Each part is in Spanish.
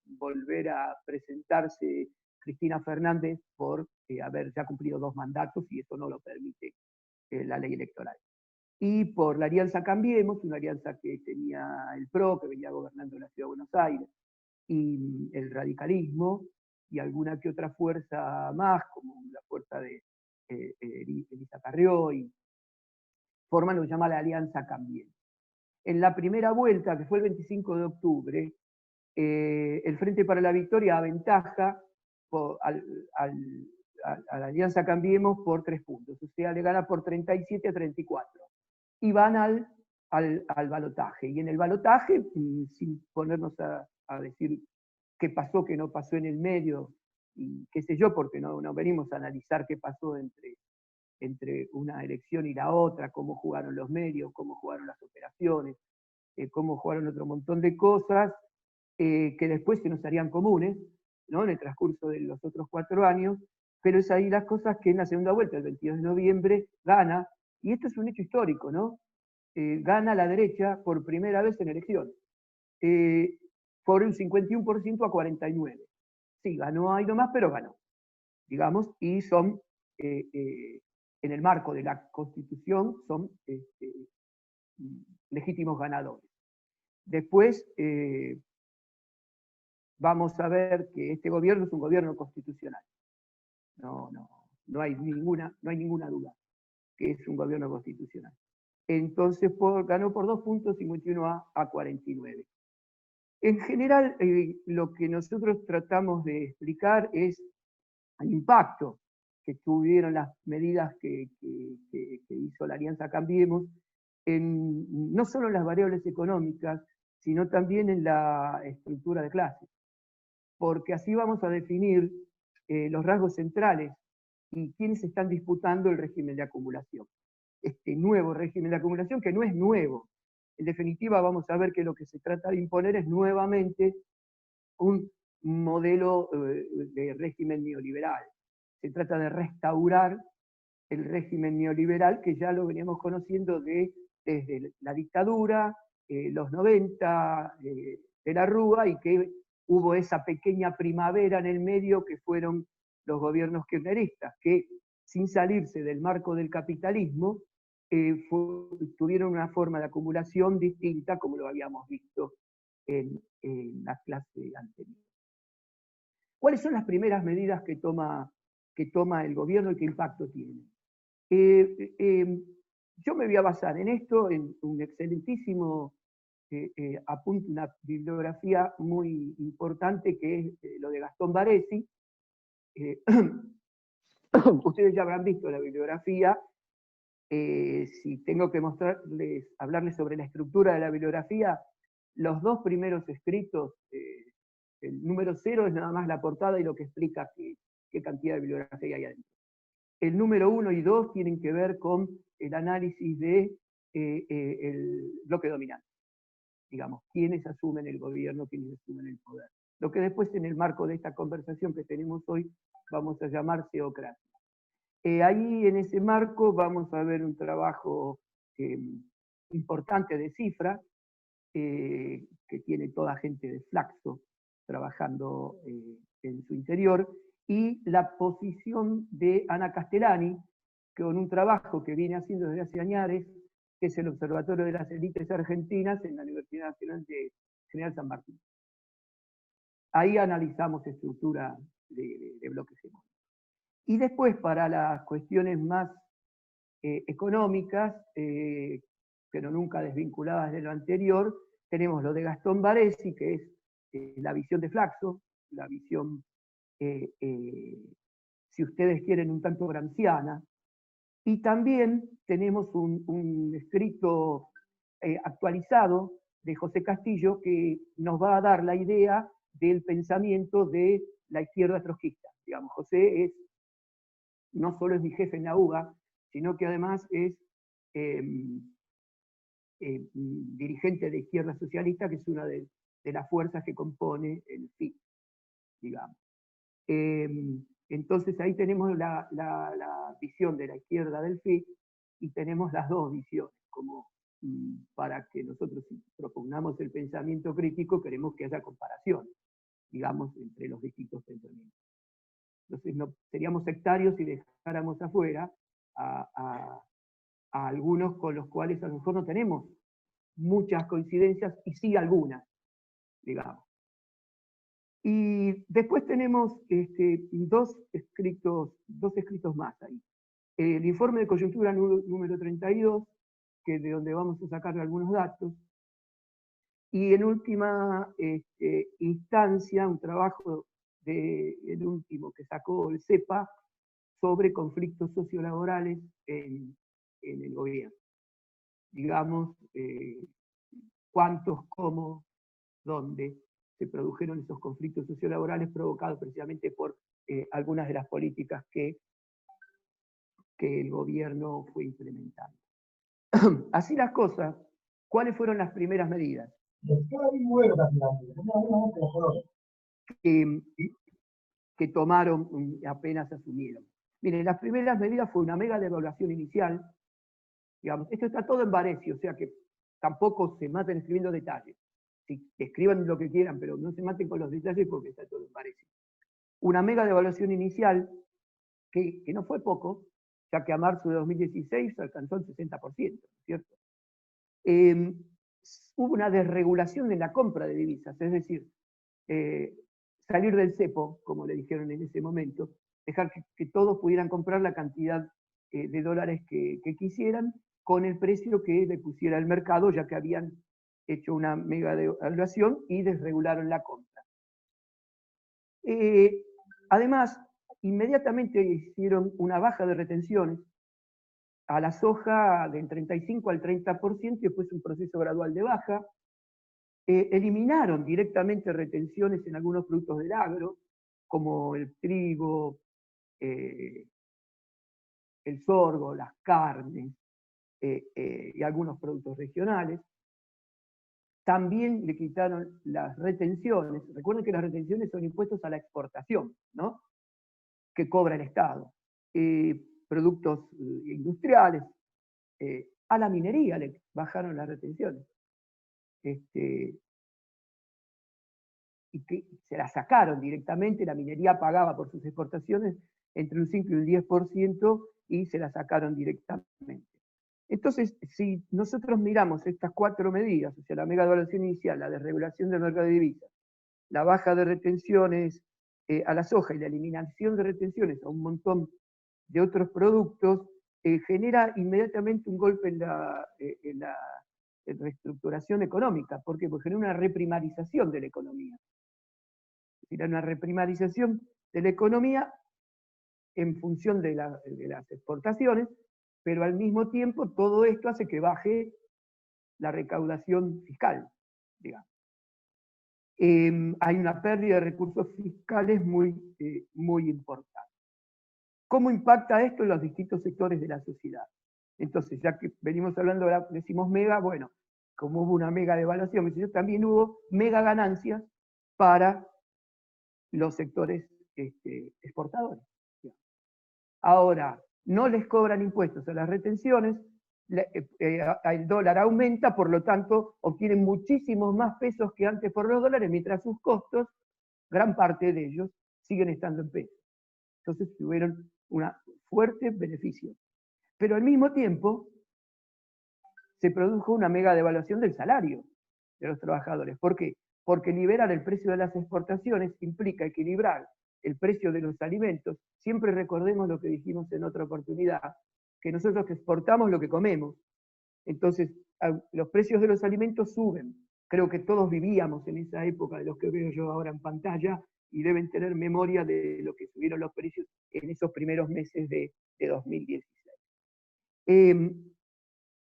volver a presentarse Cristina Fernández por haber ya cumplido 2 mandatos y eso no lo permite la ley electoral. Y por la alianza Cambiemos, una alianza que tenía el PRO, que venía gobernando la Ciudad de Buenos Aires, y el radicalismo, y alguna que otra fuerza más, como la fuerza de Elisa Carrió, y forman lo que se llama la alianza Cambiemos. En la primera vuelta, que fue el 25 de octubre, el Frente para la Victoria aventaja a la Alianza Cambiemos por 3 puntos, o sea, le gana por 37 a 34. Y van al balotaje. Y en el balotaje, sin ponernos a decir qué pasó, qué no pasó en el medio, y qué sé yo, porque no venimos a analizar qué pasó entre una elección y la otra, cómo jugaron los medios, cómo jugaron las operaciones, cómo jugaron otro montón de cosas, que después se nos harían comunes, ¿no? En el transcurso de los otros 4 años, pero es ahí las cosas que en la segunda vuelta, el 22 de noviembre, gana, y esto es un hecho histórico, ¿no? Gana la derecha por primera vez en elecciones, por un 51% a 49%. Sí, ganó ahí nomás, pero ganó, digamos, y son, en el marco de la Constitución, son legítimos ganadores. Después, vamos a ver que este gobierno es un gobierno constitucional. No hay ninguna duda que es un gobierno constitucional. Entonces ganó por 2 puntos, 51 a 49. En general, lo que nosotros tratamos de explicar es el impacto que tuvieron las medidas que hizo la Alianza Cambiemos, no solo en las variables económicas, sino también en la estructura de clases. Porque así vamos a definir los rasgos centrales y quiénes están disputando el régimen de acumulación. Este nuevo régimen de acumulación, que no es nuevo. En definitiva, vamos a ver que lo que se trata de imponer es nuevamente un modelo de régimen neoliberal. Se trata de restaurar el régimen neoliberal que ya lo veníamos conociendo desde la dictadura, los 90, de la Rúa, y que hubo esa pequeña primavera en el medio que fueron los gobiernos kirchneristas, que sin salirse del marco del capitalismo, tuvieron una forma de acumulación distinta como lo habíamos visto en la clase anterior. ¿Cuáles son las primeras medidas que toma el gobierno y qué impacto tienen? Yo me voy a basar en esto, en un excelentísimo apunte, una bibliografía muy importante que es lo de Gastón Baresi. Ustedes ya habrán visto la bibliografía. Si tengo que hablarles sobre la estructura de la bibliografía, los 2 primeros escritos, el número 0 es nada más la portada y lo que explica qué cantidad de bibliografía hay adentro. El número 1 y 2 tienen que ver con el análisis de el bloque dominante. Digamos, quiénes asumen el gobierno, quiénes asumen el poder. Lo que después, en el marco de esta conversación que tenemos hoy, vamos a llamar teocracia. Ahí, en ese marco, vamos a ver un trabajo importante de cifra, que tiene toda gente de Flaxo trabajando en su interior, y la posición de Ana Castellani, con un trabajo que viene haciendo desde hace años, que es el Observatorio de las Élites Argentinas en la Universidad Nacional de General San Martín. Ahí analizamos estructura de bloques hegemónicos. Y después, para las cuestiones más económicas, pero nunca desvinculadas de lo anterior, tenemos lo de Gastón Baresi, que es la visión de Flaxo, la visión, si ustedes quieren, un tanto gramsciana, y también tenemos un escrito actualizado de José Castillo que nos va a dar la idea del pensamiento de la izquierda trotskista. Digamos, José no solo es mi jefe en la UBA, sino que además es dirigente de Izquierda Socialista, que es una de las fuerzas que compone el FIT, digamos. Entonces ahí tenemos la visión de la izquierda del FIT y tenemos las 2 visiones, como para que nosotros, si propugnamos el pensamiento crítico, queremos que haya comparación. digamos, entre los distintos pensamientos. Entonces no, seríamos sectarios si dejáramos afuera a algunos con los cuales a lo mejor no tenemos muchas coincidencias, y sí algunas, digamos. Y después tenemos dos escritos más ahí. El informe de coyuntura número 32, que es de donde vamos a sacar algunos datos, y en última instancia, un trabajo el último que sacó el CEPA sobre conflictos sociolaborales en el gobierno. Digamos, cuántos, cómo, dónde se produjeron esos conflictos sociolaborales provocados precisamente por algunas de las políticas que el gobierno fue implementando. Así las cosas, ¿cuáles fueron las primeras medidas? Que tomaron apenas asumieron. Miren, las primeras medidas fue una mega devaluación inicial. Digamos, esto está todo en Varese, o sea que tampoco se maten escribiendo detalles. Si escriban lo que quieran, pero no se maten con los detalles porque está todo en Varese. Una mega devaluación inicial que no fue poco, ya que a marzo de 2016 alcanzó el 60%, ¿cierto? Hubo una desregulación en la compra de divisas, es decir, salir del cepo, como le dijeron en ese momento, dejar que todos pudieran comprar la cantidad de dólares que quisieran, con el precio que le pusiera el mercado, ya que habían hecho una mega devaluación y desregularon la compra. Además, inmediatamente hicieron una baja de retenciones a la soja del 35 al 30%, y después un proceso gradual de baja. Eliminaron directamente retenciones en algunos productos del agro, como el trigo, el sorgo, las carnes y algunos productos regionales. También le quitaron las retenciones. Recuerden que las retenciones son impuestos a la exportación, ¿no?, que cobra el Estado. Productos industriales, a la minería le bajaron las retenciones. Y que se la sacaron directamente, la minería pagaba por sus exportaciones entre un 5 y un 10%, y se la sacaron directamente. Entonces, si nosotros miramos estas cuatro medidas, o sea, la mega devaluación inicial, la desregulación del mercado de divisas, la baja de retenciones a la soja y la eliminación de retenciones a un montón de otros productos, genera inmediatamente un golpe en la reestructuración económica. ¿Por qué? Porque genera una reprimarización de la economía. Es decir, una reprimarización de la economía en función de las exportaciones, pero al mismo tiempo todo esto hace que baje la recaudación fiscal, digamos. Hay una pérdida de recursos fiscales muy importante. ¿Cómo impacta esto en los distintos sectores de la sociedad? Entonces, ya que venimos hablando, ahora decimos mega, bueno, como hubo una mega devaluación, también hubo mega ganancias para los sectores exportadores. Ahora, no les cobran impuestos a las retenciones, el dólar aumenta, por lo tanto, obtienen muchísimos más pesos que antes por los dólares, mientras sus costos, gran parte de ellos, siguen estando en pesos. Entonces tuvieron un fuerte beneficio. Pero al mismo tiempo, se produjo una mega devaluación del salario de los trabajadores. ¿Por qué? Porque liberar el precio de las exportaciones implica equilibrar el precio de los alimentos. Siempre recordemos lo que dijimos en otra oportunidad, que nosotros que exportamos lo que comemos. Entonces, los precios de los alimentos suben. Creo que todos vivíamos en esa época de los que veo yo ahora en pantalla, y deben tener memoria de lo que subieron los precios en esos primeros meses de 2016.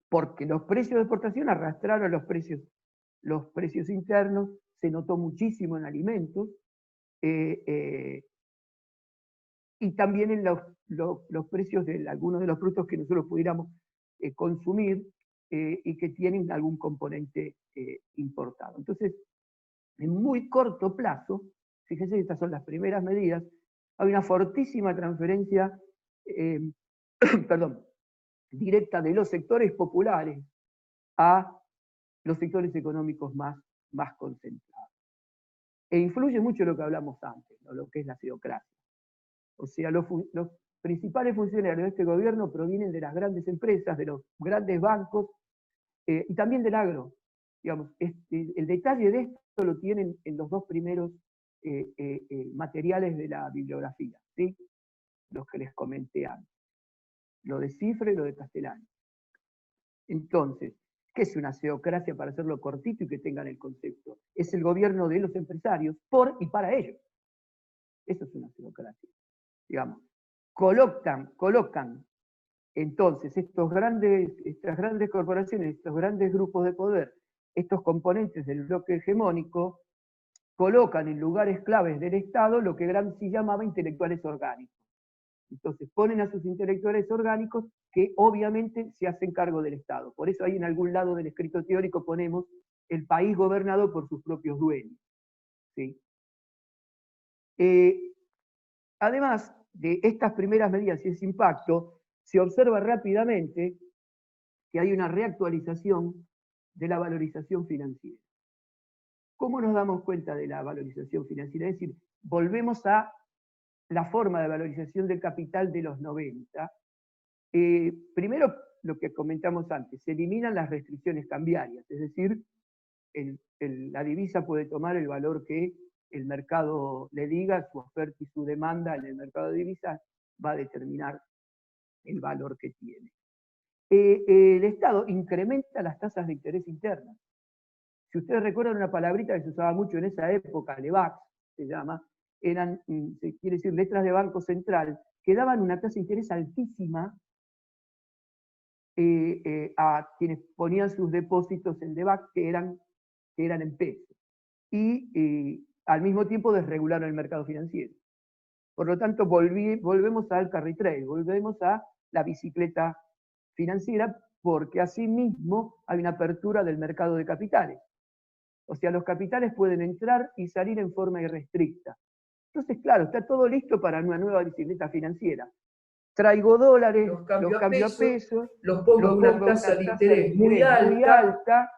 Porque los precios de exportación arrastraron los precios internos, se notó muchísimo en alimentos, y también en los precios de algunos de los productos que nosotros pudiéramos consumir, y que tienen algún componente importado. Entonces, en muy corto plazo, fíjense que estas son las primeras medidas, hay una fortísima transferencia directa de los sectores populares a los sectores económicos más concentrados. E influye mucho lo que hablamos antes, ¿no? Lo que es la teocracia. O sea, los principales funcionarios de este gobierno provienen de las grandes empresas, de los grandes bancos y también del agro. Digamos, el detalle de esto lo tienen en los dos primeros materiales de la bibliografía, ¿sí? Los que les comenté antes. Lo de Cifre y lo de Castellani. Entonces, ¿qué es una teocracia, para hacerlo cortito y que tengan el concepto? Es el gobierno de los empresarios por y para ellos. Eso es una teocracia. Digamos, colocan entonces estas grandes corporaciones, estos grandes grupos de poder, estos componentes del bloque hegemónico, colocan en lugares claves del Estado lo que Gramsci llamaba intelectuales orgánicos. Entonces ponen a sus intelectuales orgánicos que obviamente se hacen cargo del Estado. Por eso ahí en algún lado del escrito teórico ponemos el país gobernado por sus propios dueños. ¿Sí? Además de estas primeras medidas y ese impacto, se observa rápidamente que hay una reactualización de la valorización financiera. ¿Cómo nos damos cuenta de la valorización financiera? Es decir, volvemos a la forma de valorización del capital de los 90. Primero, lo que comentamos antes, se eliminan las restricciones cambiarias, es decir, la divisa puede tomar el valor que el mercado le diga, su oferta y su demanda en el mercado de divisas va a determinar el valor que tiene. El Estado incrementa las tasas de interés internas. Si ustedes recuerdan una palabrita que se usaba mucho en esa época, LEVAX se llama, se quiere decir letras de Banco Central, que daban una tasa de interés altísima a quienes ponían sus depósitos en LEVAX que eran en pesos. Y al mismo tiempo desregularon el mercado financiero. Por lo tanto, volvemos al carry trade, volvemos a la bicicleta financiera, porque asimismo hay una apertura del mercado de capitales. O sea, los capitales pueden entrar y salir en forma irrestricta. Entonces, claro, está todo listo para una nueva bicicleta financiera. Traigo dólares, los cambio a pesos, los pongo a una tasa de interés muy alta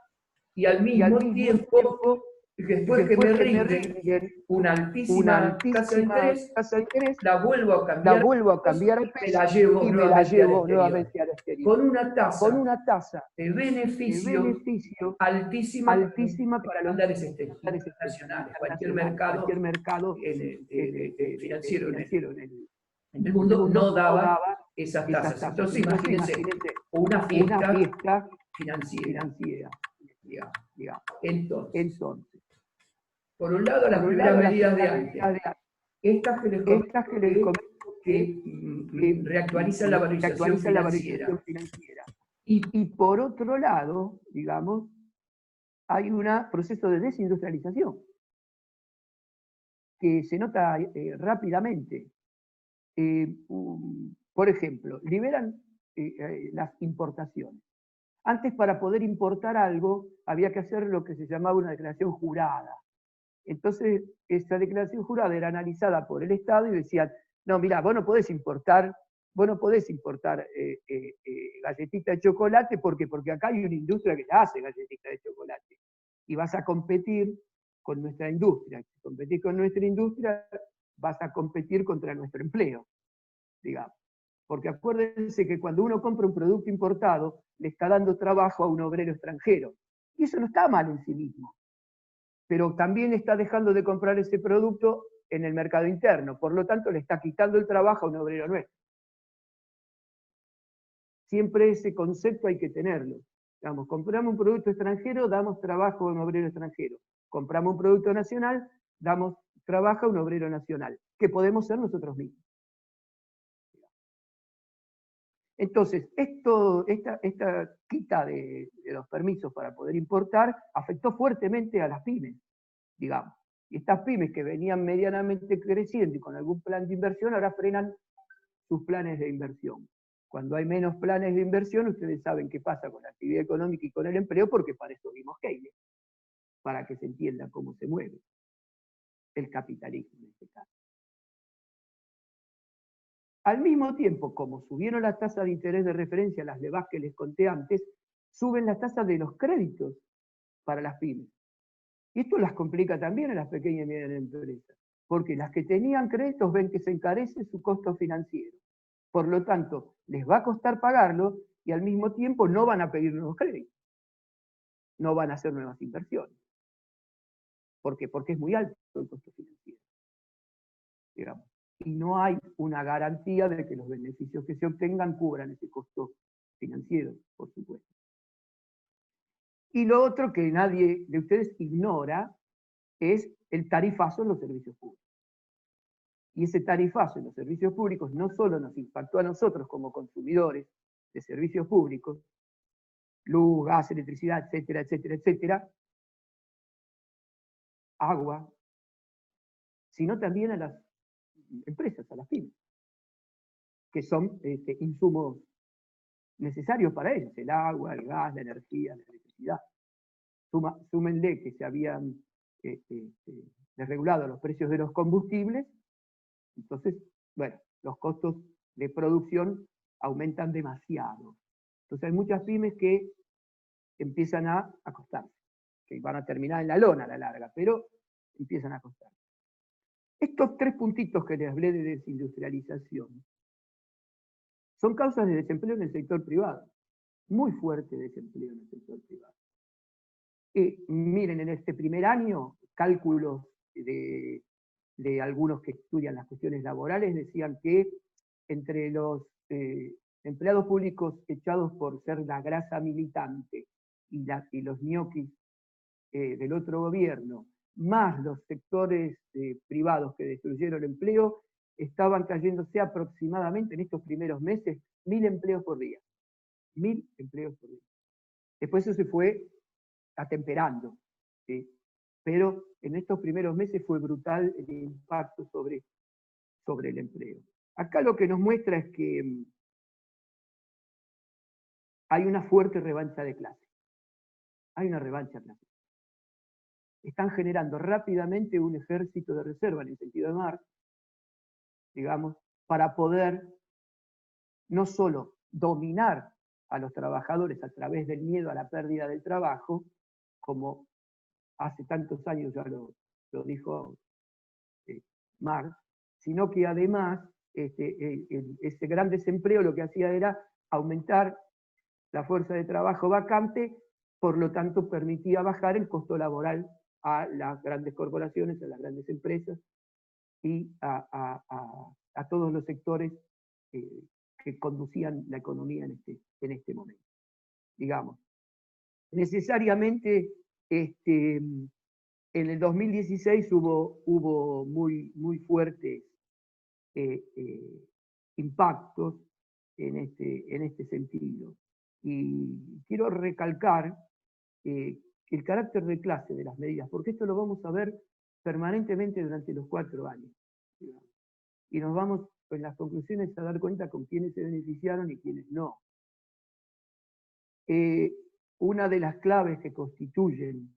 y al mismo tiempo, después que me rinden una altísima tasa de interés, la vuelvo a cambiar a pesos y me la llevo nuevamente al exterior. Con una tasa de beneficio altísima para los estándares internacionales. Cualquier mercado financiero en el mundo no daba esas tasas. Entonces imagínense una fiesta financiera. Digamos. Entonces, por un lado, las primeras medidas de antes, estas que les comento que reactualizan la valorización financiera. Y por otro lado, digamos, hay un proceso de desindustrialización que se nota rápidamente. Por ejemplo, liberan las importaciones. Antes, para poder importar algo, había que hacer lo que se llamaba una declaración jurada. Entonces, esa declaración jurada era analizada por el Estado y decían, no, mira, vos no podés importar galletita de chocolate porque acá hay una industria que hace galletita de chocolate. Y vas a competir con nuestra industria. Si competís con nuestra industria, vas a competir contra nuestro empleo, digamos. Porque acuérdense que cuando uno compra un producto importado, le está dando trabajo a un obrero extranjero. Y eso no está mal en sí mismo. Pero también está dejando de comprar ese producto en el mercado interno. Por lo tanto, le está quitando el trabajo a un obrero nuestro. Siempre ese concepto hay que tenerlo. Digamos, compramos un producto extranjero, damos trabajo a un obrero extranjero. Compramos un producto nacional, damos trabajo a un obrero nacional, que podemos ser nosotros mismos. Entonces, esta quita de los permisos para poder importar afectó fuertemente a las pymes, digamos. Y estas pymes que venían medianamente creciendo y con algún plan de inversión, ahora frenan sus planes de inversión. Cuando hay menos planes de inversión, ustedes saben qué pasa con la actividad económica y con el empleo, porque para eso vimos Keynes, para que se entienda cómo se mueve el capitalismo en este caso. Al mismo tiempo, como subieron las tasas de interés de referencia, las LEVAX que les conté antes, suben las tasas de los créditos para las pymes. Y esto las complica también a las pequeñas y medianas empresas, porque las que tenían créditos ven que se encarece su costo financiero. Por lo tanto, les va a costar pagarlo y al mismo tiempo no van a pedir nuevos créditos. No van a hacer nuevas inversiones. ¿Por qué? Porque es muy alto el costo financiero, digamos. Y no hay una garantía de que los beneficios que se obtengan cubran ese costo financiero, por supuesto. Y lo otro que nadie de ustedes ignora es el tarifazo en los servicios públicos. Y ese tarifazo en los servicios públicos no solo nos impactó a nosotros como consumidores de servicios públicos, luz, gas, electricidad, etcétera, etcétera, etcétera, agua, sino también a las empresas, a las pymes, que son insumos necesarios para ellos, el agua, el gas, la energía, la electricidad. Súmenle que se habían desregulado los precios de los combustibles, entonces, bueno, los costos de producción aumentan demasiado. Entonces hay muchas pymes que empiezan a acostarse, que van a terminar en la lona a la larga, pero empiezan a acostarse. Estos 3 puntitos que les hablé de desindustrialización son causas de desempleo en el sector privado, muy fuerte desempleo en el sector privado. Miren, en este primer año, cálculos de algunos que estudian las cuestiones laborales decían que entre los empleados públicos echados por ser la grasa militante y los ñoquis del otro gobierno, más los sectores privados que destruyeron el empleo, estaban cayéndose aproximadamente en estos primeros meses 1000 empleos por día. 1000 empleos por día. Después eso se fue atemperando, ¿sí? Pero en estos primeros meses fue brutal el impacto sobre el empleo. Acá lo que nos muestra es que hay una fuerte revancha de clase. Hay una revancha de clase. Están generando rápidamente un ejército de reserva en el sentido de Marx, digamos, para poder no solo dominar a los trabajadores a través del miedo a la pérdida del trabajo, como hace tantos años ya lo dijo Marx, sino que además ese gran desempleo lo que hacía era aumentar la fuerza de trabajo vacante, por lo tanto permitía bajar el costo laboral a las grandes corporaciones, a las grandes empresas y a todos los sectores que conducían la economía en este momento. Digamos, necesariamente en el 2016 hubo muy fuertes impactos en este sentido. Y quiero recalcar el carácter de clase de las medidas, porque esto lo vamos a ver permanentemente durante los 4 años. Digamos. Y nos vamos en las conclusiones a dar cuenta con quiénes se beneficiaron y quiénes no. Una de las claves que constituyen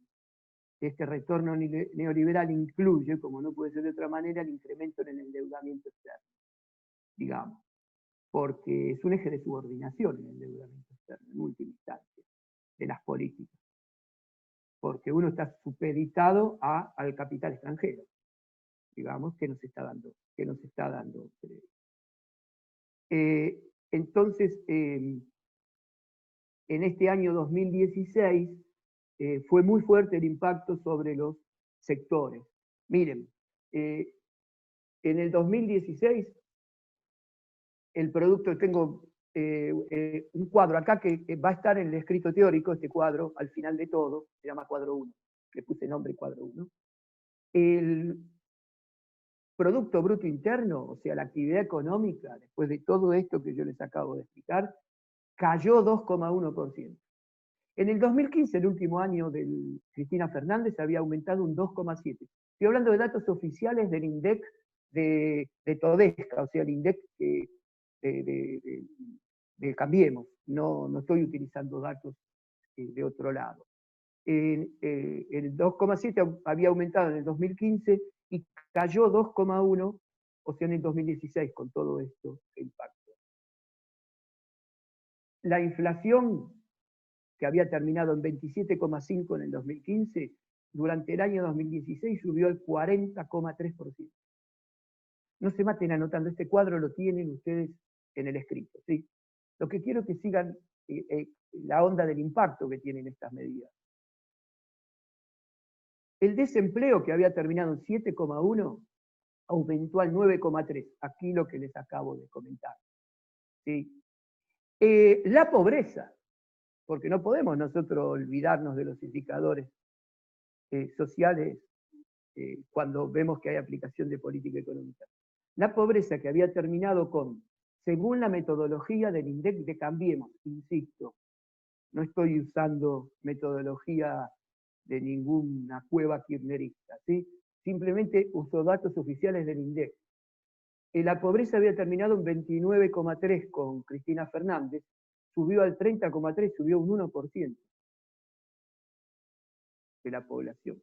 este retorno neoliberal incluye, como no puede ser de otra manera, el incremento en el endeudamiento externo, digamos, porque es un eje de subordinación el endeudamiento externo, en última instancia, de las políticas, porque uno está supeditado al capital extranjero, digamos, que nos está dando crédito. Entonces, en este año 2016 fue muy fuerte el impacto sobre los sectores. Miren, en el 2016 el producto, tengo un cuadro acá que va a estar en el escrito teórico, este cuadro, al final de todo, se llama cuadro 1, le puse nombre cuadro 1. El Producto Bruto Interno, o sea, la actividad económica, después de todo esto que yo les acabo de explicar, cayó 2,1%. En el 2015, el último año de Cristina Fernández, había aumentado un 2,7%. Estoy hablando de datos oficiales del INDEC de Todesca, o sea, el INDEC de Cambiemos. No estoy utilizando datos de otro lado. El 2,7 había aumentado en el 2015 y cayó 2,1, o sea, en el 2016 con todo esto que impactó. La inflación, que había terminado en 27,5 en el 2015, durante el año 2016 subió al 40,3%. No se maten anotando, este cuadro lo tienen ustedes en el escrito, ¿sí? Lo que quiero es que sigan la onda del impacto que tienen estas medidas. El desempleo, que había terminado en 7,1, aumentó al 9,3. Aquí lo que les acabo de comentar. ¿Sí? La pobreza, porque no podemos nosotros olvidarnos de los indicadores sociales cuando vemos que hay aplicación de política económica. La pobreza, que había terminado con, según la metodología del INDEC de Cambiemos, insisto, no estoy usando metodología de ninguna cueva kirchnerista, ¿sí? Simplemente uso datos oficiales del INDEC. La pobreza había terminado en 29,3 con Cristina Fernández, subió al 30,3, subió un 1% de la población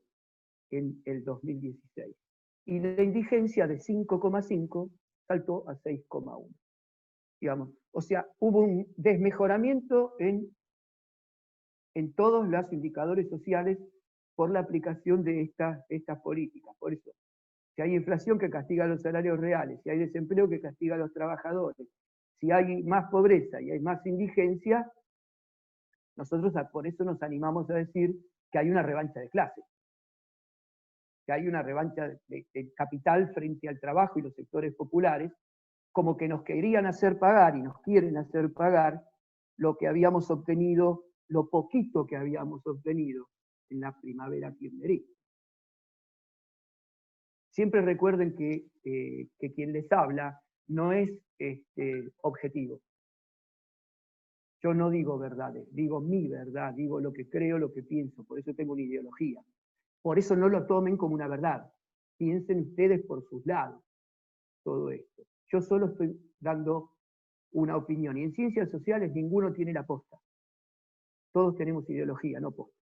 en el 2016. Y la indigencia de 5,5 saltó a 6,1. Digamos. O sea, hubo un desmejoramiento en todos los indicadores sociales por la aplicación de estas políticas. Por eso, si hay inflación, que castiga los salarios reales; si hay desempleo, que castiga a los trabajadores; si hay más pobreza y hay más indigencia, nosotros por eso nos animamos a decir que hay una revancha de clases, que hay una revancha de capital frente al trabajo y los sectores populares, como que nos querían hacer pagar y nos quieren hacer pagar lo que habíamos obtenido, lo poquito que habíamos obtenido en la primavera kirchnerista. Siempre recuerden que quien les habla no es objetivo. Yo no digo verdades, digo mi verdad, digo lo que creo, lo que pienso, por eso tengo una ideología. Por eso no lo tomen como una verdad. Piensen ustedes por sus lados todo esto. Yo solo estoy dando una opinión. Y en ciencias sociales ninguno tiene la posta. Todos tenemos ideología, no posta.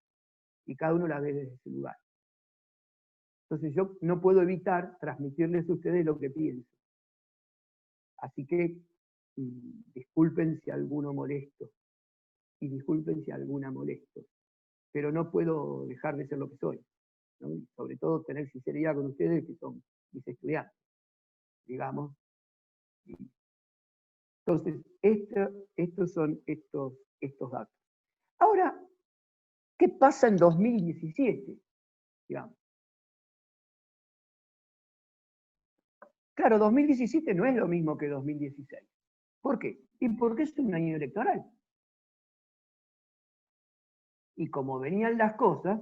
Y cada uno la ve desde su lugar. Entonces yo no puedo evitar transmitirles a ustedes lo que pienso. Así que disculpen si alguno molesto. Y disculpen si alguna molesto. Pero no puedo dejar de ser lo que soy, ¿no? Y sobre todo tener sinceridad con ustedes, que son mis estudiantes, digamos. Entonces, estos son estos datos. Ahora, ¿qué pasa en 2017? Digamos. Claro, 2017 no es lo mismo que 2016. ¿Por qué? Y porque es un año electoral. Y como venían las cosas,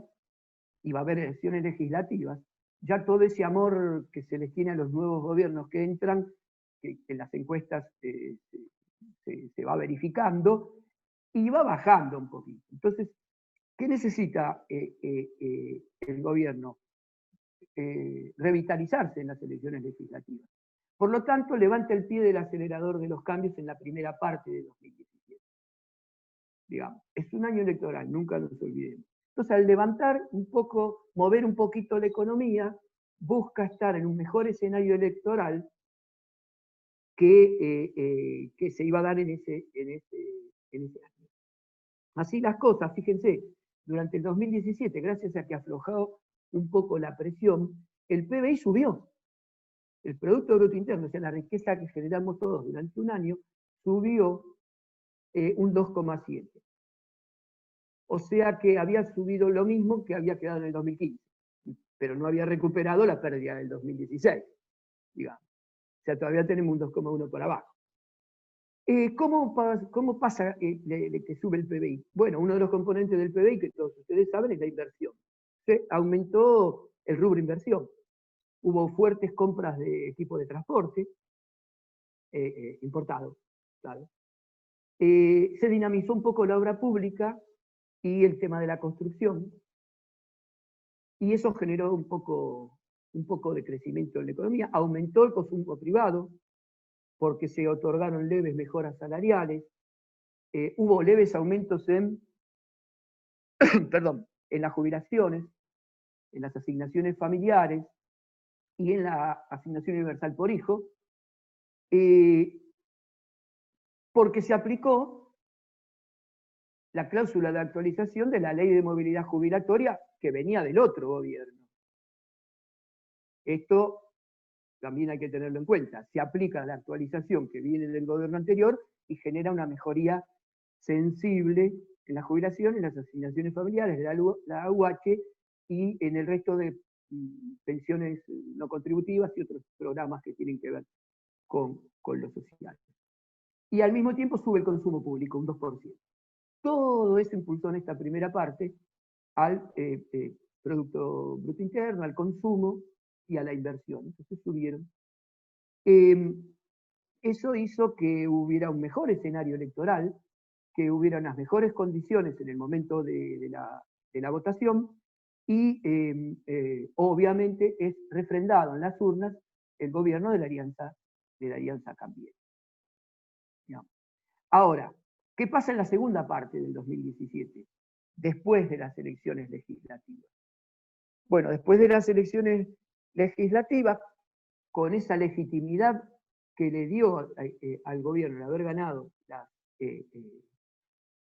iba a haber elecciones legislativas, ya todo ese amor que se les tiene a los nuevos gobiernos que entran, que en las encuestas se va verificando, y va bajando un poquito. Entonces, ¿qué necesita el gobierno? Revitalizarse en las elecciones legislativas. Por lo tanto, levanta el pie del acelerador de los cambios en la primera parte de 2017. Digamos, es un año electoral, nunca nos olvidemos. Entonces, al levantar un poco, mover un poquito la economía, busca estar en un mejor escenario electoral que se iba a dar en ese año. Así las cosas, fíjense, durante el 2017, gracias a que aflojó un poco la presión, el PBI subió. El Producto Bruto Interno, o sea, la riqueza que generamos todos durante un año, subió un 2,7. O sea que había subido lo mismo que había quedado en el 2015, pero no había recuperado la pérdida del 2016, digamos. O sea, todavía tenemos un 2,1 por abajo. ¿Cómo pasa que sube el PBI? Bueno, uno de los componentes del PBI, que todos ustedes saben, es la inversión. Se aumentó el rubro inversión. Hubo fuertes compras de equipo de transporte importado, claro. Se dinamizó un poco la obra pública y el tema de la construcción, y eso generó un poco de crecimiento en la economía. Aumentó el consumo privado, porque se otorgaron leves mejoras salariales, hubo leves aumentos en las jubilaciones, en las asignaciones familiares y en la asignación universal por hijo, porque se aplicó la cláusula de actualización de la ley de movilidad jubilatoria que venía del otro gobierno. Esto también hay que tenerlo en cuenta. Se aplica la actualización que viene del gobierno anterior y genera una mejoría sensible en la jubilación, en las asignaciones familiares de la AUH y en el resto de pensiones no contributivas y otros programas que tienen que ver con lo social. Y al mismo tiempo sube el consumo público, un 2%. Todo eso impulsó en esta primera parte al Producto Bruto Interno, al consumo y a la inversión. Entonces subieron. Eso hizo que hubiera un mejor escenario electoral, que hubiera unas mejores condiciones en el momento de la votación, y obviamente es refrendado en las urnas el gobierno de la Alianza Cambiemos. Ahora, ¿qué pasa en la segunda parte del 2017? Después de las elecciones legislativas. Bueno, después de las elecciones legislativas, con esa legitimidad que le dio al gobierno el haber ganado las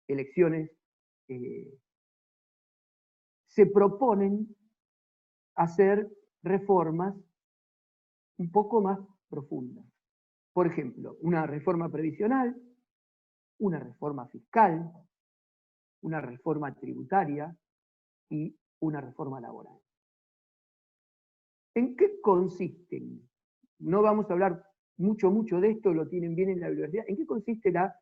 elecciones, se proponen hacer reformas un poco más profundas. Por ejemplo, una reforma previsional, una reforma fiscal, una reforma tributaria y una reforma laboral. ¿En qué consisten? No vamos a hablar mucho de esto, lo tienen bien en la bibliografía. ¿En qué consiste la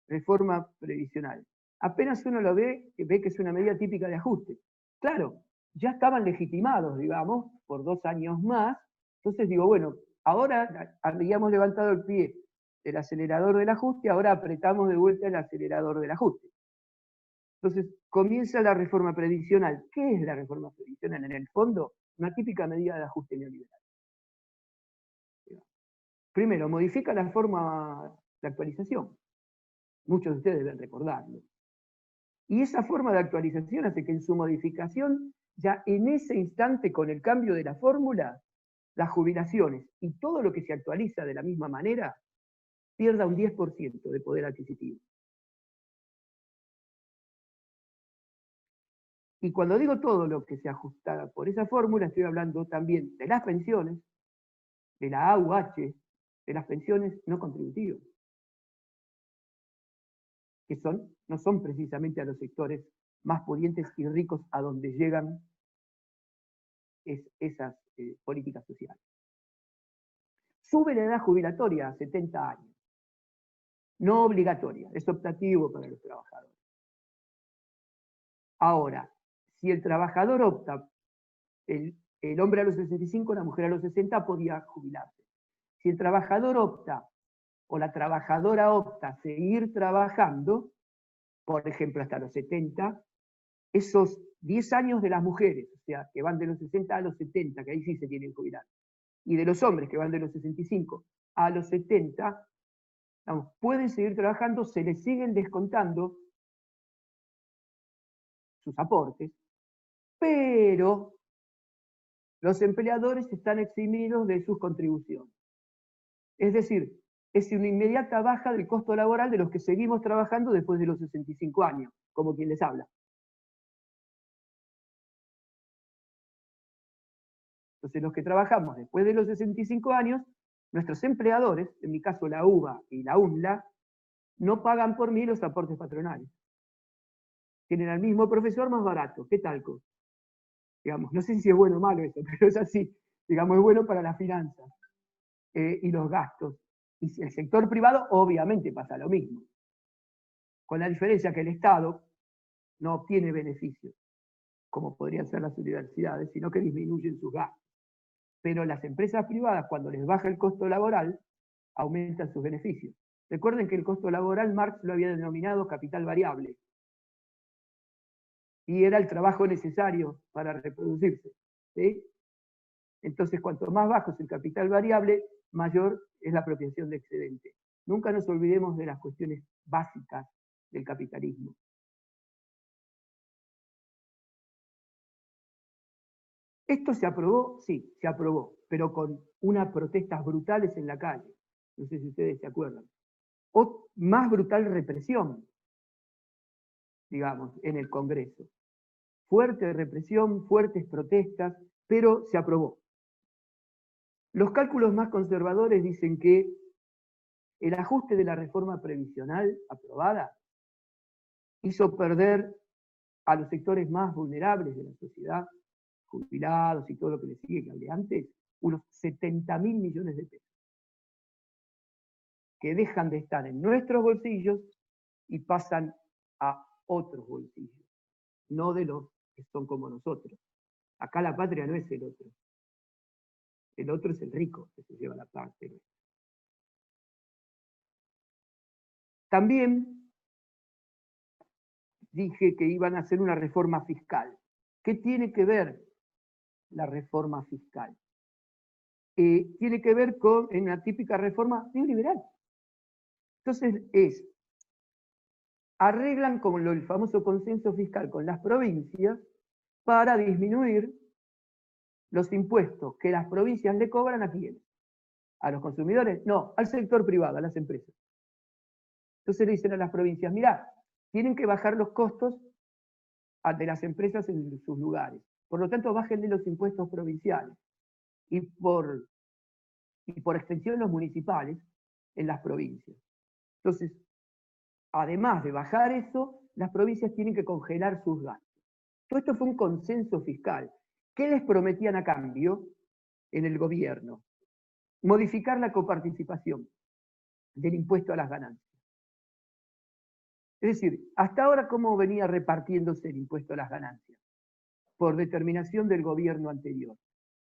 reforma previsional? Apenas uno lo ve que es una medida típica de ajuste. Claro, ya estaban legitimados, digamos, por 2 años más. Entonces digo, bueno, ahora habíamos levantado el pie del acelerador del ajuste, ahora apretamos de vuelta el acelerador del ajuste. Entonces comienza la reforma previsional. ¿Qué es la reforma previsional? En el fondo, una típica medida de ajuste neoliberal. Primero, modifica la forma de actualización. Muchos de ustedes deben recordarlo. Y esa forma de actualización hace que en su modificación, ya en ese instante, con el cambio de la fórmula, las jubilaciones y todo lo que se actualiza de la misma manera, pierda un 10% de poder adquisitivo. Y cuando digo todo lo que se ajusta por esa fórmula, estoy hablando también de las pensiones, de la AUH, de las pensiones no contributivas, que no son precisamente a los sectores más pudientes y ricos a donde llegan esas políticas sociales. Sube la edad jubilatoria a 70 años. No obligatoria, es optativo para los trabajadores. Ahora, si el trabajador opta, el hombre a los 65, la mujer a los 60 podía jubilarse. Si el trabajador opta o la trabajadora opta a seguir trabajando, por ejemplo hasta los 70, esos 10 años de las mujeres, o sea, que van de los 60 a los 70, que ahí sí se tienen que jubilar, y de los hombres que van de los 65 a los 70, vamos, pueden seguir trabajando, se les siguen descontando sus aportes, pero los empleadores están eximidos de sus contribuciones. Es decir, es una inmediata baja del costo laboral de los que seguimos trabajando después de los 65 años, como quien les habla. Entonces, los que trabajamos después de los 65 años, nuestros empleadores, en mi caso la UBA y la UNLA, no pagan por mí los aportes patronales. Tienen al mismo profesor más barato. ¿Qué tal? Digamos, no sé si es bueno o malo eso, pero es así. Digamos, es bueno para las finanzas y los gastos. Y si el sector privado, obviamente pasa lo mismo. Con la diferencia que el Estado no obtiene beneficios, como podrían ser las universidades, sino que disminuyen sus gastos. Pero las empresas privadas, cuando les baja el costo laboral, aumentan sus beneficios. Recuerden que el costo laboral Marx lo había denominado capital variable. Y era el trabajo necesario para reproducirse. ¿Sí? Entonces, cuanto más bajo es el capital variable, mayor es la apropiación de excedente. Nunca nos olvidemos de las cuestiones básicas del capitalismo. ¿Esto se aprobó? Sí, se aprobó, pero con unas protestas brutales en la calle. No sé si ustedes se acuerdan. O más brutal represión, digamos, en el Congreso. fuerte represión, fuertes protestas, pero se aprobó. Los cálculos más conservadores dicen que el ajuste de la reforma previsional aprobada hizo perder a los sectores más vulnerables de la sociedad, jubilados y todo lo que le sigue que hablé antes, unos 70.000 millones de pesos, que dejan de estar en nuestros bolsillos y pasan a otros bolsillos, no de los que son como nosotros. Acá la patria no es el otro es el rico que se lleva la parte. También dije que iban a hacer una reforma fiscal. ¿Qué tiene que ver la reforma fiscal? Tiene que ver con una típica reforma neoliberal. Entonces arreglan con el famoso consenso fiscal con las provincias para disminuir los impuestos que las provincias le cobran a quiénes. ¿A los consumidores? No, al sector privado, a las empresas. Entonces le dicen a las provincias, mirá, tienen que bajar los costos de las empresas en sus lugares. Por lo tanto, bájenle los impuestos provinciales. Y por extensión los municipales en las provincias. Entonces, además de bajar eso, las provincias tienen que congelar sus gastos. Todo esto fue un consenso fiscal. ¿Qué les prometían a cambio en el gobierno? Modificar la coparticipación del impuesto a las ganancias. Es decir, hasta ahora, ¿cómo venía repartiéndose el impuesto a las ganancias? Por determinación del gobierno anterior.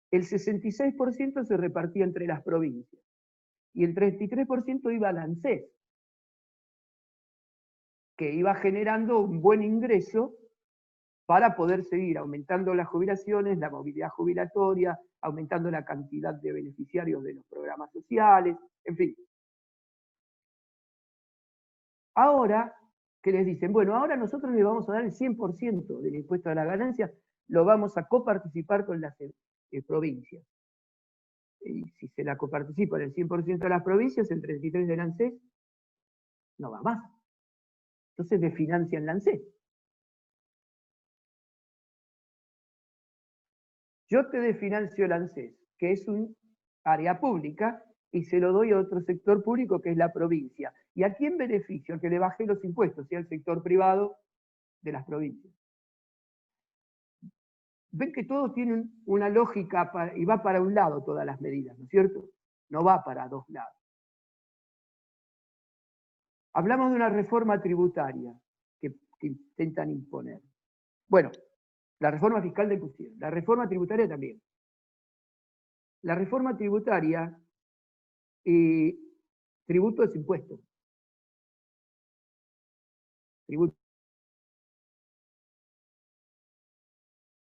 El 66% se repartía entre las provincias y el 33% iba al ANSES, que iba generando un buen ingreso para poder seguir aumentando las jubilaciones, la movilidad jubilatoria, aumentando la cantidad de beneficiarios de los programas sociales, en fin. Ahora, que les dicen, bueno, ahora nosotros les vamos a dar el 100% del impuesto a la ganancia, lo vamos a coparticipar con las provincias. Y si se la coparticipan el 100% de las provincias, el 33% del ANSES no va más. Entonces desfinancian la ANSES. Yo te desfinancio el ANSES, que es un área pública, y se lo doy a otro sector público que es la provincia. ¿Y a quién beneficio? Al que le baje los impuestos, y al sector privado de las provincias. Ven que todo tiene una lógica y va para un lado todas las medidas, ¿no es cierto? No va para dos lados. Hablamos de una reforma tributaria que intentan imponer. Bueno, la reforma fiscal de pusieron, la reforma tributaria también. La reforma tributaria, tributo es impuesto. Tributo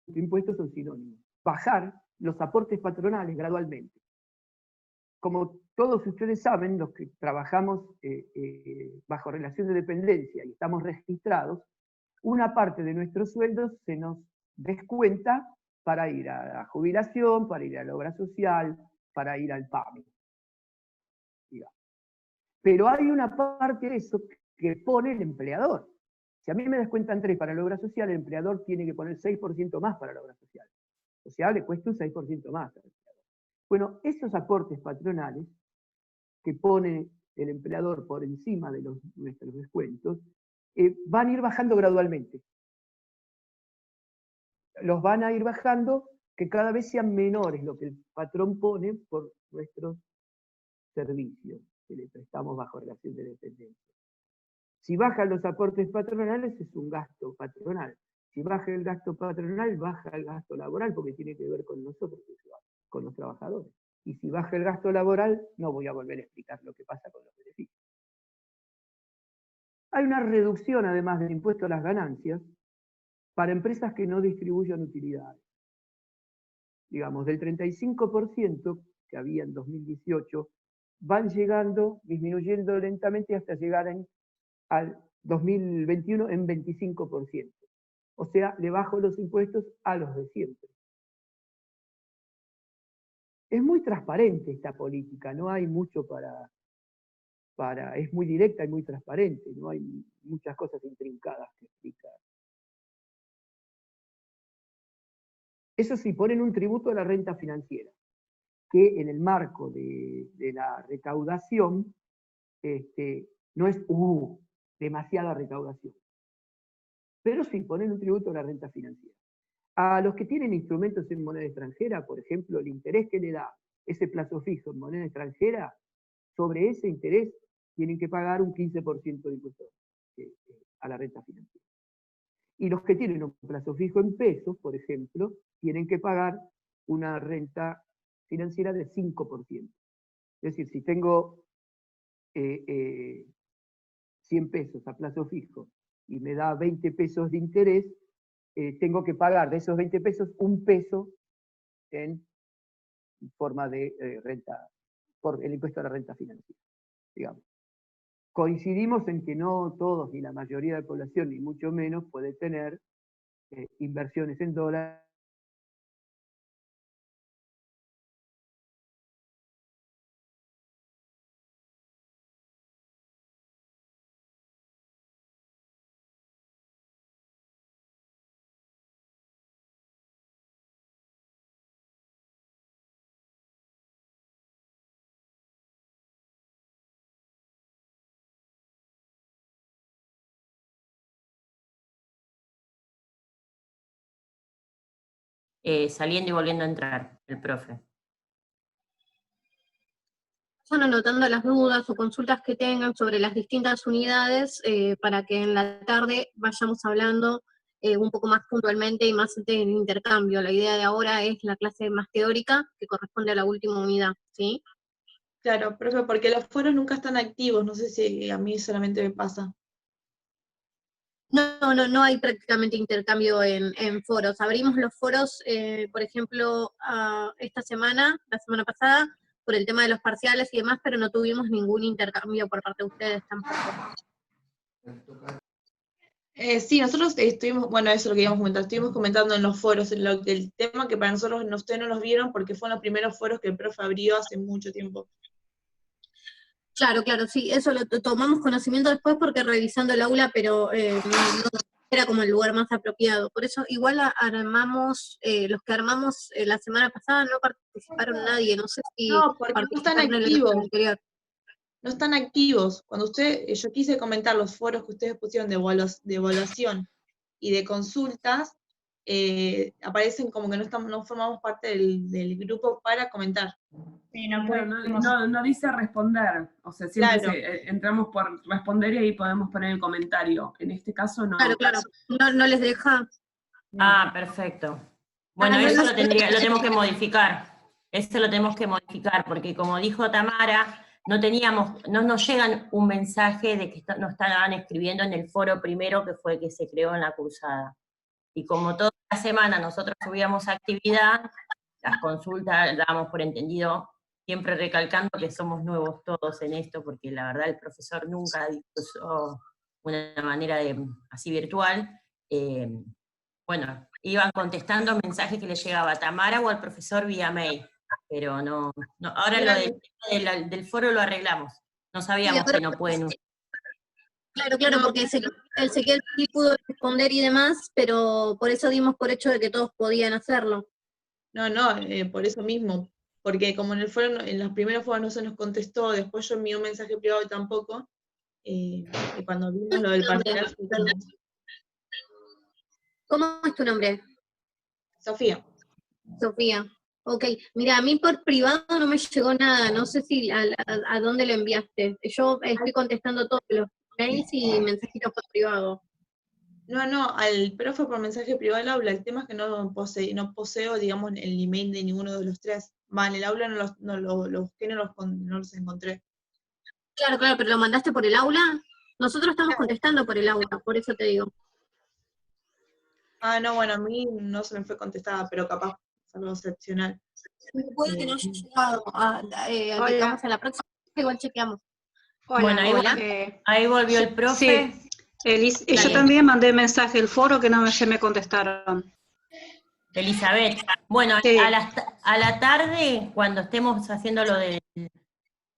y impuestos son sinónimos. Bajar los aportes patronales gradualmente. Como todos ustedes saben, los que trabajamos bajo relación de dependencia y estamos registrados, una parte de nuestros sueldos se nos descuenta para ir a la jubilación, para ir a la obra social, para ir al PAMI. Pero hay una parte de eso que pone el empleador. Si a mí me descuentan 3 para la obra social, el empleador tiene que poner 6% más para la obra social. O sea, le cuesta un 6% más al empleador. Bueno, esos aportes patronales que pone el empleador por encima de nuestros descuentos, van a ir bajando gradualmente. Los van a ir bajando, que cada vez sean menores lo que el patrón pone por nuestros servicios que le prestamos bajo relación de dependencia. Si bajan los aportes patronales, es un gasto patronal. Si baja el gasto patronal, baja el gasto laboral, porque tiene que ver con nosotros, con los trabajadores. Y si baja el gasto laboral, no voy a volver a explicar lo que pasa con los beneficios. Hay una reducción, además del impuesto a las ganancias, para empresas que no distribuyan utilidades. Digamos, del 35% que había en 2018, van llegando, disminuyendo lentamente hasta llegar al 2021 en 25%. O sea, le bajo los impuestos a los de siempre. Es muy transparente esta política, no hay mucho es muy directa y muy transparente, no hay muchas cosas intrincadas que explicar. Eso sí, ponen un tributo a la renta financiera, que en el marco de la recaudación no es demasiada recaudación, pero sí ponen un tributo a la renta financiera. A los que tienen instrumentos en moneda extranjera, por ejemplo, el interés que le da ese plazo fijo en moneda extranjera, sobre ese interés tienen que pagar un 15% de impuesto a la renta financiera. Y los que tienen un plazo fijo en pesos, por ejemplo, tienen que pagar una renta financiera de 5%. Es decir, si tengo 100 pesos a plazo fijo y me da 20 pesos de interés, tengo que pagar de esos 20 pesos un peso en forma de renta, por el impuesto a la renta financiera, digamos. Coincidimos en que no todos, ni la mayoría de la población, ni mucho menos, puede tener inversiones en dólares. Saliendo y volviendo a entrar, el profe. Vayan anotando las dudas o consultas que tengan sobre las distintas unidades para que en la tarde vayamos hablando un poco más puntualmente y más en intercambio. La idea de ahora es la clase más teórica que corresponde a la última unidad, ¿sí? Claro, profe, porque los foros nunca están activos, no sé si a mí solamente me pasa. No hay prácticamente intercambio en foros. Abrimos los foros, por ejemplo, esta semana, la semana pasada, por el tema de los parciales y demás, pero no tuvimos ningún intercambio por parte de ustedes tampoco. Sí, nosotros estuvimos, bueno, eso es lo que íbamos a comentar, estuvimos comentando en los foros el tema que para nosotros ustedes no los vieron porque fueron los primeros foros que el profe abrió hace mucho tiempo. Claro, sí, eso lo tomamos conocimiento después porque revisando el aula, pero no era como el lugar más apropiado. Por eso igual armamos, los que armamos la semana pasada no participaron nadie, no sé si No, porque no están participaron en el activos. anterior. No están activos. Cuando yo quise comentar los foros que ustedes pusieron de evaluación y de consultas, aparecen como que no formamos parte del grupo para comentar. Sí, no dice responder, o sea, siempre Claro. entramos por responder y ahí podemos poner el comentario. En este caso no. Claro, no les deja. Ah, perfecto. Bueno, eso lo tenemos que modificar. Eso lo tenemos que modificar, porque como dijo Tamara, no nos llegan un mensaje de que nos estaban escribiendo en el foro primero, que fue el que se creó en la cursada. Y como toda la semana nosotros subíamos actividad, las consultas dábamos por entendido, siempre recalcando que somos nuevos todos en esto, porque la verdad el profesor nunca dispuso una manera así virtual. Bueno, iban contestando mensajes que le llegaba a Tamara o al profesor vía mail, pero no ahora lo del foro lo arreglamos, no sabíamos que no pueden. Claro, porque Ezequiel sí pudo responder y demás, pero por eso dimos por hecho de que todos podían hacerlo. No, por eso mismo, porque como en los primeros foros no se nos contestó, después yo envié un mensaje privado y tampoco, y cuando vimos lo del parcial... ¿Cómo es tu nombre? Sofía. Ok, mira, a mí por privado no me llegó nada, no sé si a dónde lo enviaste. Yo estoy contestando todos los mails y mensajitos por privado. No, al profe por mensaje privado del aula, el tema es que no poseo, digamos, el email de ninguno de los tres. En el aula no lo busqué, no los encontré. Claro, pero ¿lo mandaste por el aula? Nosotros estamos contestando por el aula, por eso te digo. No, bueno, a mí no se me fue contestada, pero capaz es algo excepcional. Puede que no haya llegado, vamos a la próxima, igual chequeamos. Bueno, ahí volvió el profe. Sí, yo también mandé mensaje al foro que no se me contestaron. Elizabeth, bueno, sí. a la tarde, cuando estemos haciendo lo de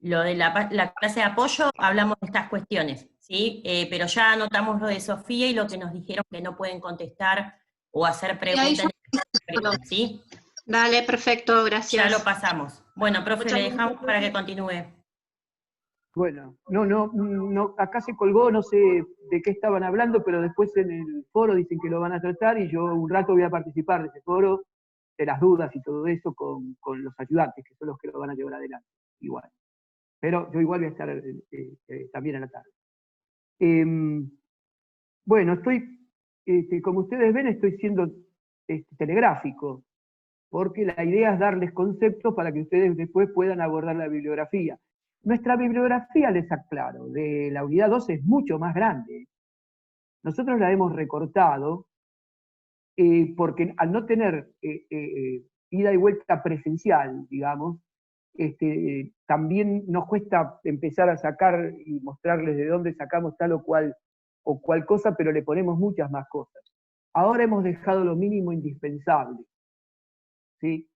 la clase de apoyo, hablamos de estas cuestiones, ¿sí? Pero ya anotamos lo de Sofía y lo que nos dijeron que no pueden contestar o hacer preguntas en ¿Sí? Dale, perfecto, gracias. Ya lo pasamos. Bueno, profe, le dejamos para que continúe. Bueno, no, acá se colgó, no sé de qué estaban hablando, pero después en el foro dicen que lo van a tratar y yo un rato voy a participar de ese foro, de las dudas y todo eso con los ayudantes, que son los que lo van a llevar adelante, igual. Pero yo igual voy a estar también a la tarde. Bueno, como ustedes ven, estoy siendo telegráfico, porque la idea es darles conceptos para que ustedes después puedan abordar la bibliografía. Nuestra bibliografía, les aclaro, de la unidad 2 es mucho más grande. Nosotros la hemos recortado porque al no tener ida y vuelta presencial, digamos, también nos cuesta empezar a sacar y mostrarles de dónde sacamos tal o cual cosa, pero le ponemos muchas más cosas. Ahora hemos dejado lo mínimo indispensable, ¿sí?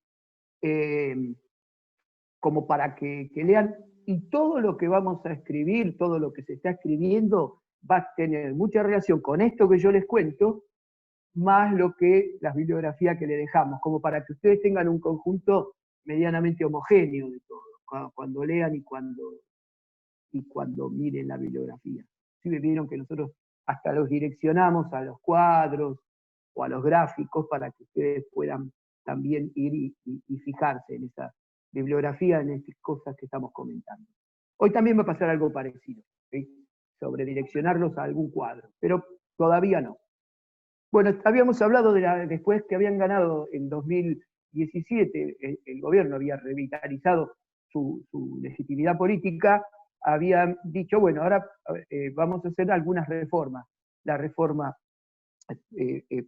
Como para que lean, y todo lo que vamos a escribir, todo lo que se está escribiendo, va a tener mucha relación con esto que yo les cuento, más lo que las bibliografías que le dejamos, como para que ustedes tengan un conjunto medianamente homogéneo de todo, cuando lean y cuando miren la bibliografía. Sí, me vieron que nosotros hasta los direccionamos a los cuadros o a los gráficos para que ustedes puedan también ir y fijarse en esa bibliografía, en estas cosas que estamos comentando. Hoy también va a pasar algo parecido, ¿sí? Sobre direccionarlos a algún cuadro, pero todavía no. Bueno, habíamos hablado después que habían ganado en 2017, el gobierno había revitalizado su legitimidad política, habían dicho, bueno, ahora vamos a hacer algunas reformas. La reforma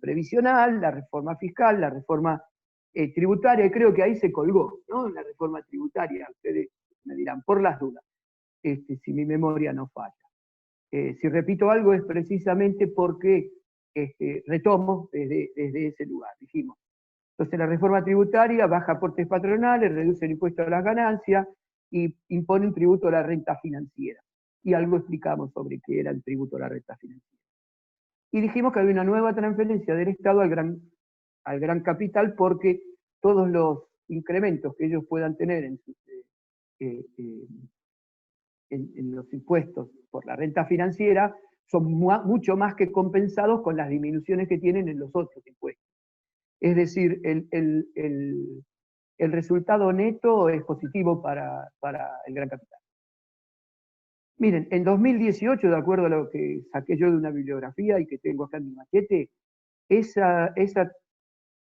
previsional, la reforma fiscal, la reforma tributaria, y creo que ahí se colgó, ¿no? La reforma tributaria, ustedes me dirán, por las dudas, si mi memoria no falla. Si repito algo es precisamente porque retomo desde ese lugar, dijimos. Entonces la reforma tributaria baja aportes patronales, reduce el impuesto a las ganancias y impone un tributo a la renta financiera. Y algo explicamos sobre qué era el tributo a la renta financiera. Y dijimos que había una nueva transferencia del Estado al gran capital porque todos los incrementos que ellos puedan tener en los impuestos por la renta financiera son mucho más que compensados con las disminuciones que tienen en los otros impuestos. Es decir, el resultado neto es positivo para el gran capital. Miren, en 2018, de acuerdo a lo que saqué yo de una bibliografía y que tengo acá en mi machete, esas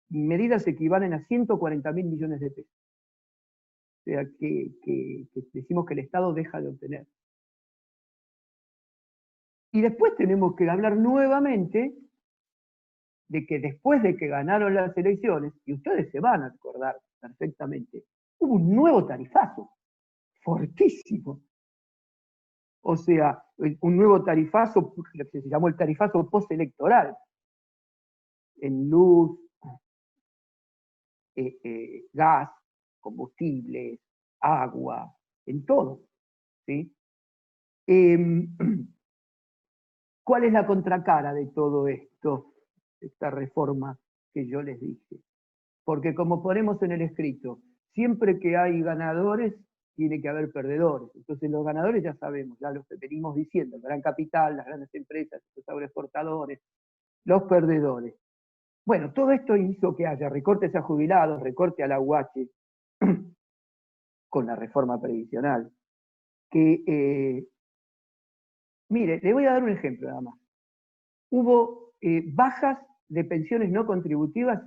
medidas equivalen a 140.000 millones de pesos. O sea, que decimos que el Estado deja de obtener. Y después tenemos que hablar nuevamente de que después de que ganaron las elecciones, y ustedes se van a acordar perfectamente, hubo un nuevo tarifazo, fortísimo. O sea, un nuevo tarifazo, lo que se llamó el tarifazo postelectoral, en luz, gas, combustibles, agua, en todo, ¿sí? ¿Cuál es la contracara de todo esto, esta reforma que yo les dije? Porque como ponemos en el escrito, siempre que hay ganadores, tiene que haber perdedores. Entonces los ganadores ya sabemos, ya los venimos diciendo, el gran capital, las grandes empresas, los agroexportadores, los perdedores. Bueno, todo esto hizo que haya recortes a jubilados, recorte a la UH, con la reforma previsional, que, mire, le voy a dar un ejemplo nada más. Hubo bajas de pensiones no contributivas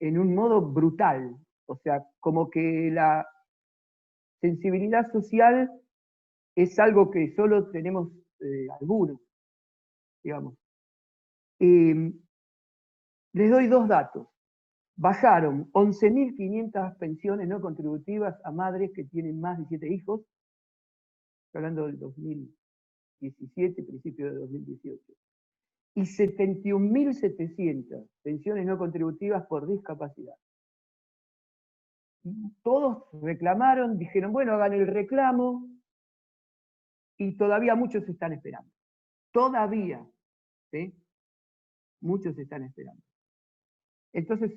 en un modo brutal, o sea, como que la sensibilidad social es algo que solo tenemos algunos, digamos. Les doy dos datos. Bajaron 11.500 pensiones no contributivas a madres que tienen más de 7 hijos, hablando del 2017, principio de 2018. Y 71.700 pensiones no contributivas por discapacidad. Todos reclamaron, dijeron, bueno, hagan el reclamo, y todavía muchos están esperando. Todavía, ¿sí? Muchos están esperando. Entonces,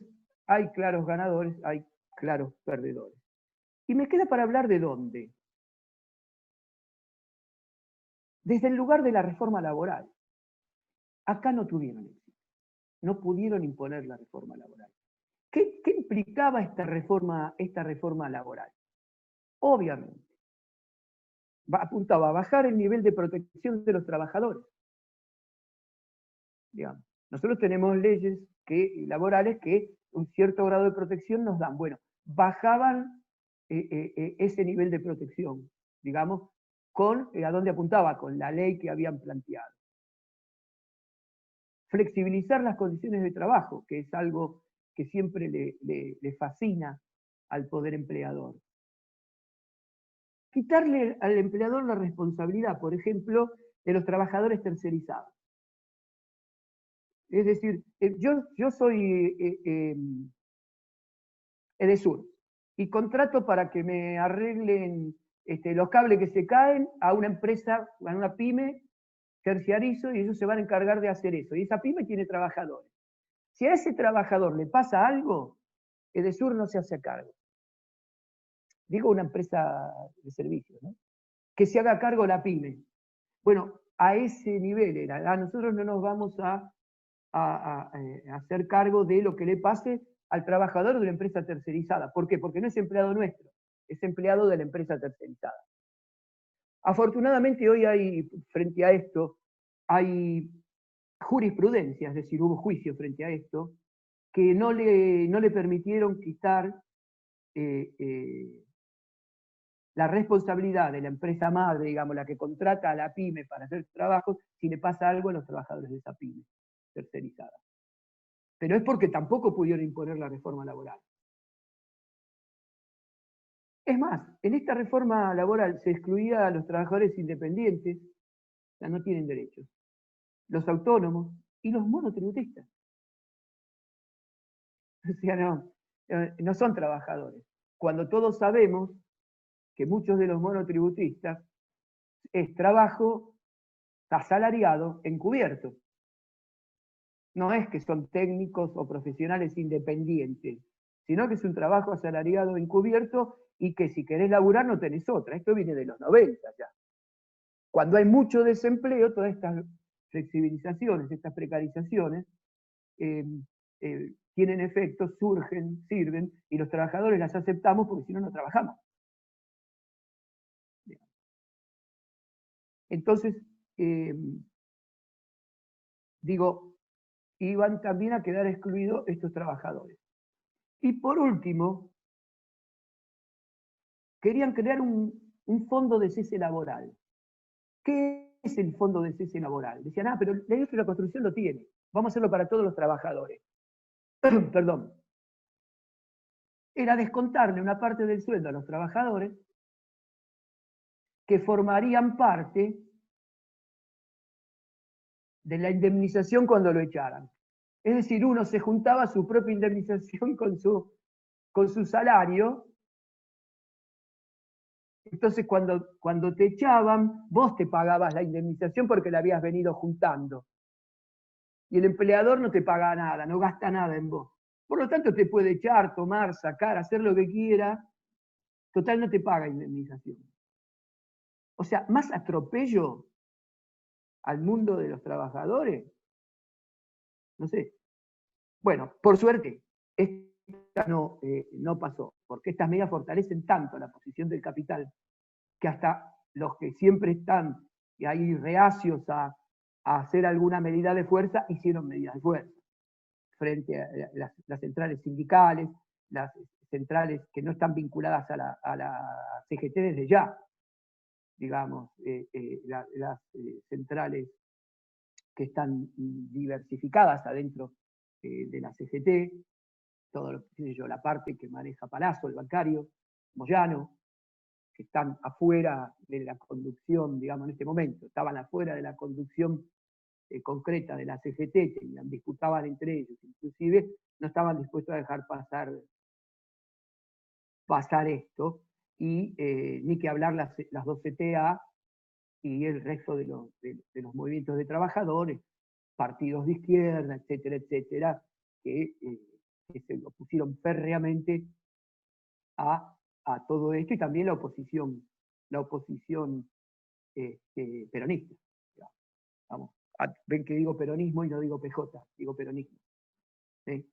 hay claros ganadores, hay claros perdedores. Y me queda para hablar de dónde. Desde el lugar de la reforma laboral. Acá no tuvieron éxito. No pudieron imponer la reforma laboral. ¿Qué implicaba esta reforma laboral? Obviamente, apuntaba a bajar el nivel de protección de los trabajadores. Digamos, nosotros tenemos leyes laborales que un cierto grado de protección nos dan. Bueno, bajaban ese nivel de protección, digamos, ¿a dónde apuntaba? Con la ley que habían planteado. Flexibilizar las condiciones de trabajo, que es algo que siempre le fascina al poder empleador. Quitarle al empleador la responsabilidad, por ejemplo, de los trabajadores tercerizados. Es decir, yo soy Edesur y contrato para que me arreglen los cables que se caen a una empresa, a una pyme, terciarizo, y ellos se van a encargar de hacer eso. Y esa pyme tiene trabajadores. Si a ese trabajador le pasa algo, Edesur no se hace cargo. Digo una empresa de servicios, ¿no? Que se haga cargo la pyme. Bueno, a ese nivel era. A nosotros no nos vamos a hacer cargo de lo que le pase al trabajador de la empresa tercerizada. ¿Por qué? Porque no es empleado nuestro, es empleado de la empresa tercerizada. Afortunadamente hoy frente a esto, hay jurisprudencia, es decir, hubo juicio frente a esto, que no le permitieron quitar la responsabilidad de la empresa madre, digamos, la que contrata a la pyme para hacer trabajos, si le pasa algo a los trabajadores de esa pyme tercerizada. Pero es porque tampoco pudieron imponer la reforma laboral. Es más, en esta reforma laboral se excluía a los trabajadores independientes, o sea, no tienen derechos, los autónomos y los monotributistas. O sea, no son trabajadores. Cuando todos sabemos que muchos de los monotributistas es trabajo asalariado encubierto. No es que son técnicos o profesionales independientes, sino que es un trabajo asalariado encubierto y que si querés laburar no tenés otra. Esto viene de los 90 ya. Cuando hay mucho desempleo, todas estas flexibilizaciones, estas precarizaciones, tienen efectos, surgen, sirven, y los trabajadores las aceptamos porque si no, no trabajamos. Entonces, digo, iban también a quedar excluidos estos trabajadores. Y por último, querían crear un fondo de cese laboral. ¿Qué es el fondo de cese laboral? Decían, pero la industria de la construcción lo tiene, vamos a hacerlo para todos los trabajadores. Perdón. Era descontarle una parte del sueldo a los trabajadores que formarían parte de la indemnización cuando lo echaran. Es decir, uno se juntaba su propia indemnización con su salario. Entonces cuando te echaban, vos te pagabas la indemnización porque la habías venido juntando. Y el empleador no te paga nada, no gasta nada en vos. Por lo tanto te puede echar, tomar, sacar, hacer lo que quiera. Total, no te paga indemnización. O sea, más atropello al mundo de los trabajadores. No sé. Bueno, por suerte, esta no pasó, porque estas medidas fortalecen tanto la posición del capital, que hasta los que siempre están y ahí reacios a hacer alguna medida de fuerza, hicieron medidas de fuerza, frente a las centrales sindicales, las centrales que no están vinculadas a la CGT desde ya, digamos, las centrales que están diversificadas adentro de la CGT, todo lo que yo, la parte que maneja Palazzo, el bancario, Moyano, que están afuera de la conducción, digamos, en este momento, estaban afuera de la conducción concreta de la CGT, disputaban entre ellos, inclusive no estaban dispuestos a dejar pasar esto, y ni que hablar las dos CTA y el resto de los movimientos de trabajadores, partidos de izquierda, etcétera, etcétera, que que se opusieron férreamente a todo esto, y también la oposición peronista. Vamos, ven que digo peronismo y no digo PJ, digo peronismo. ¿Sí?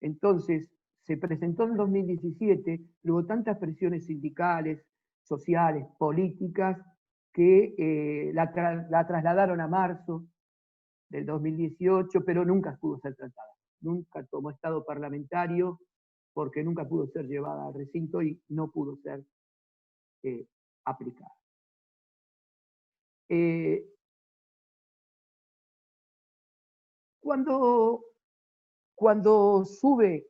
Entonces, se presentó en 2017, luego tantas presiones sindicales, sociales, políticas, que la trasladaron a marzo del 2018, pero nunca pudo ser tratada. Nunca tomó estado parlamentario, porque nunca pudo ser llevada al recinto y no pudo ser aplicada. Cuando sube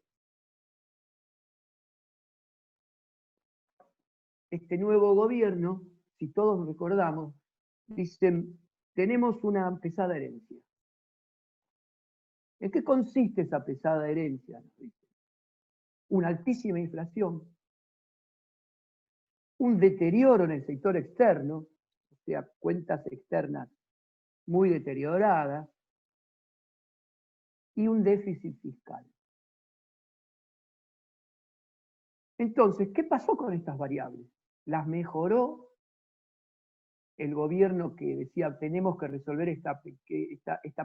este nuevo gobierno, si todos recordamos, dicen, tenemos una pesada herencia. ¿En qué consiste esa pesada herencia? Una altísima inflación, un deterioro en el sector externo, o sea, cuentas externas muy deterioradas, y un déficit fiscal. Entonces, ¿qué pasó con estas variables? ¿Las mejoró el gobierno que decía tenemos que resolver esta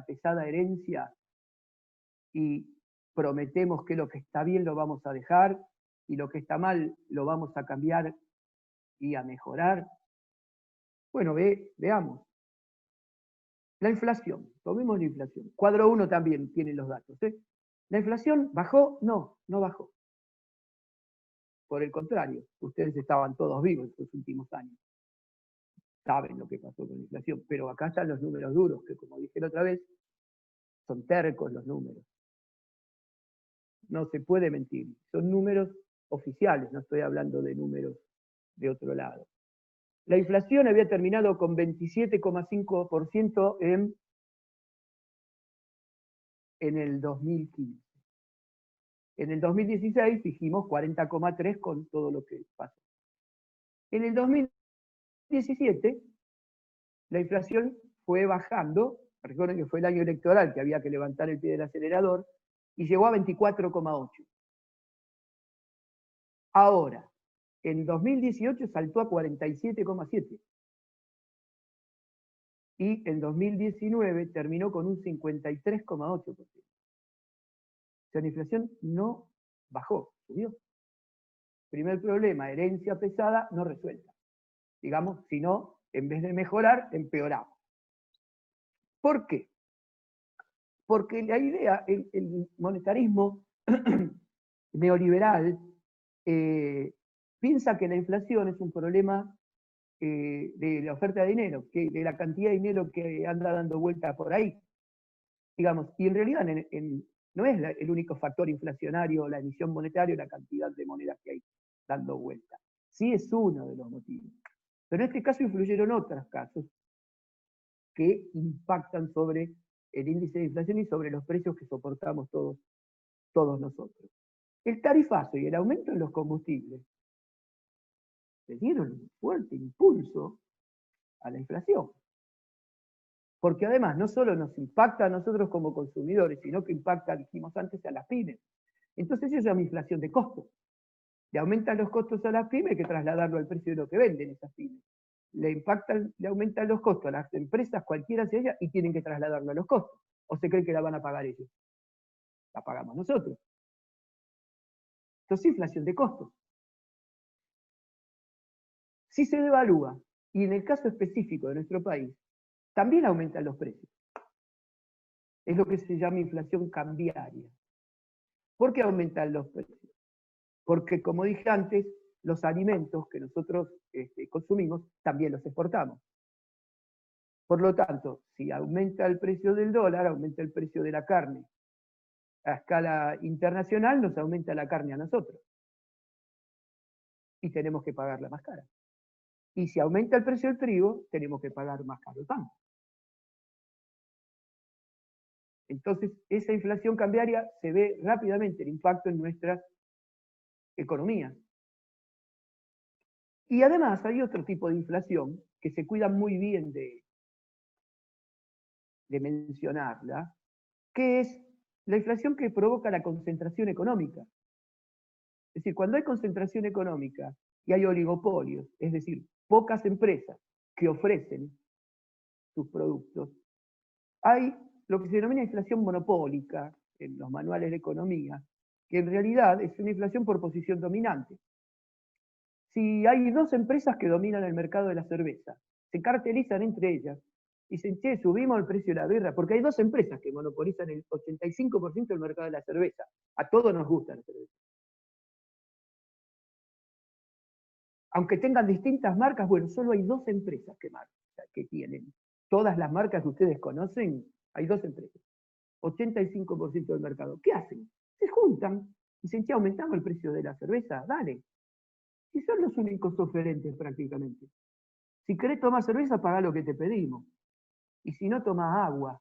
pesada herencia y prometemos que lo que está bien lo vamos a dejar y lo que está mal lo vamos a cambiar y a mejorar? Bueno, veamos. La inflación, tomemos la inflación. Cuadro 1 también tiene los datos. ¿La inflación bajó? No, no bajó. Por el contrario, ustedes estaban todos vivos estos últimos años. Saben lo que pasó con la inflación, pero acá están los números duros, que como dije la otra vez, son tercos los números. No se puede mentir, son números oficiales, no estoy hablando de números de otro lado. La inflación había terminado con 27,5% en el 2015. En el 2016 dijimos 40,3% con todo lo que pasó. En el 2017 la inflación fue bajando, recuerden que fue el año electoral que había que levantar el pie del acelerador, y llegó a 24,8%. Ahora, en 2018 saltó a 47,7%. Y en 2019 terminó con un 53,8%. O sea, la inflación no bajó, subió. Primer problema, herencia pesada no resuelta. Digamos, si no, en vez de mejorar, empeoramos. ¿Por qué? Porque la idea, el monetarismo neoliberal piensa que la inflación es un problema de la oferta de dinero, de la cantidad de dinero que anda dando vuelta por ahí. Digamos, y en realidad no es el único factor inflacionario la emisión monetaria, la cantidad de monedas que hay dando vuelta. Sí es uno de los motivos. Pero en este caso influyeron otros casos que impactan sobre el índice de inflación y sobre los precios que soportamos todos nosotros. El tarifazo y el aumento en los combustibles le dieron un fuerte impulso a la inflación. Porque además no solo nos impacta a nosotros como consumidores, sino que impacta, dijimos antes, a las pymes. Entonces eso se llama inflación de costos. Le aumentan los costos a las pymes, hay que trasladarlo al precio de lo que venden esas pymes. Le aumentan los costos a las empresas, cualquiera sea ella, y tienen que trasladarlo a los costos. ¿O se cree que la van a pagar ellos? La pagamos nosotros. Entonces, inflación de costos. Si se devalúa, y en el caso específico de nuestro país, también aumentan los precios. Es lo que se llama inflación cambiaria. ¿Por qué aumentan los precios? Porque, como dije antes, los alimentos que nosotros consumimos también los exportamos. Por lo tanto, si aumenta el precio del dólar, aumenta el precio de la carne. A escala internacional nos aumenta la carne a nosotros. Y tenemos que pagarla más cara. Y si aumenta el precio del trigo, tenemos que pagar más caro el pan. Entonces, esa inflación cambiaria se ve rápidamente el impacto en nuestras economías. Y además hay otro tipo de inflación que se cuida muy bien de mencionarla, que es La inflación que provoca la concentración económica. Es decir, cuando hay concentración económica y hay oligopolios, es decir, pocas empresas que ofrecen sus productos, hay lo que se denomina inflación monopólica en los manuales de economía, que en realidad es una inflación por posición dominante. Si hay dos empresas que dominan el mercado de la cerveza, se cartelizan entre ellas y dicen, che, subimos el precio de la birra, porque hay dos empresas que monopolizan el 85% del mercado de la cerveza. A todos nos gusta la cerveza. Aunque tengan distintas marcas, bueno, solo hay dos empresas que tienen. Todas las marcas que ustedes conocen, hay dos empresas. 85% del mercado. ¿Qué hacen? Se juntan y dicen, che, aumentamos el precio de la cerveza, dale. Y son los únicos oferentes prácticamente. Si querés tomar cerveza, pagá lo que te pedimos. Y si no, tomá agua.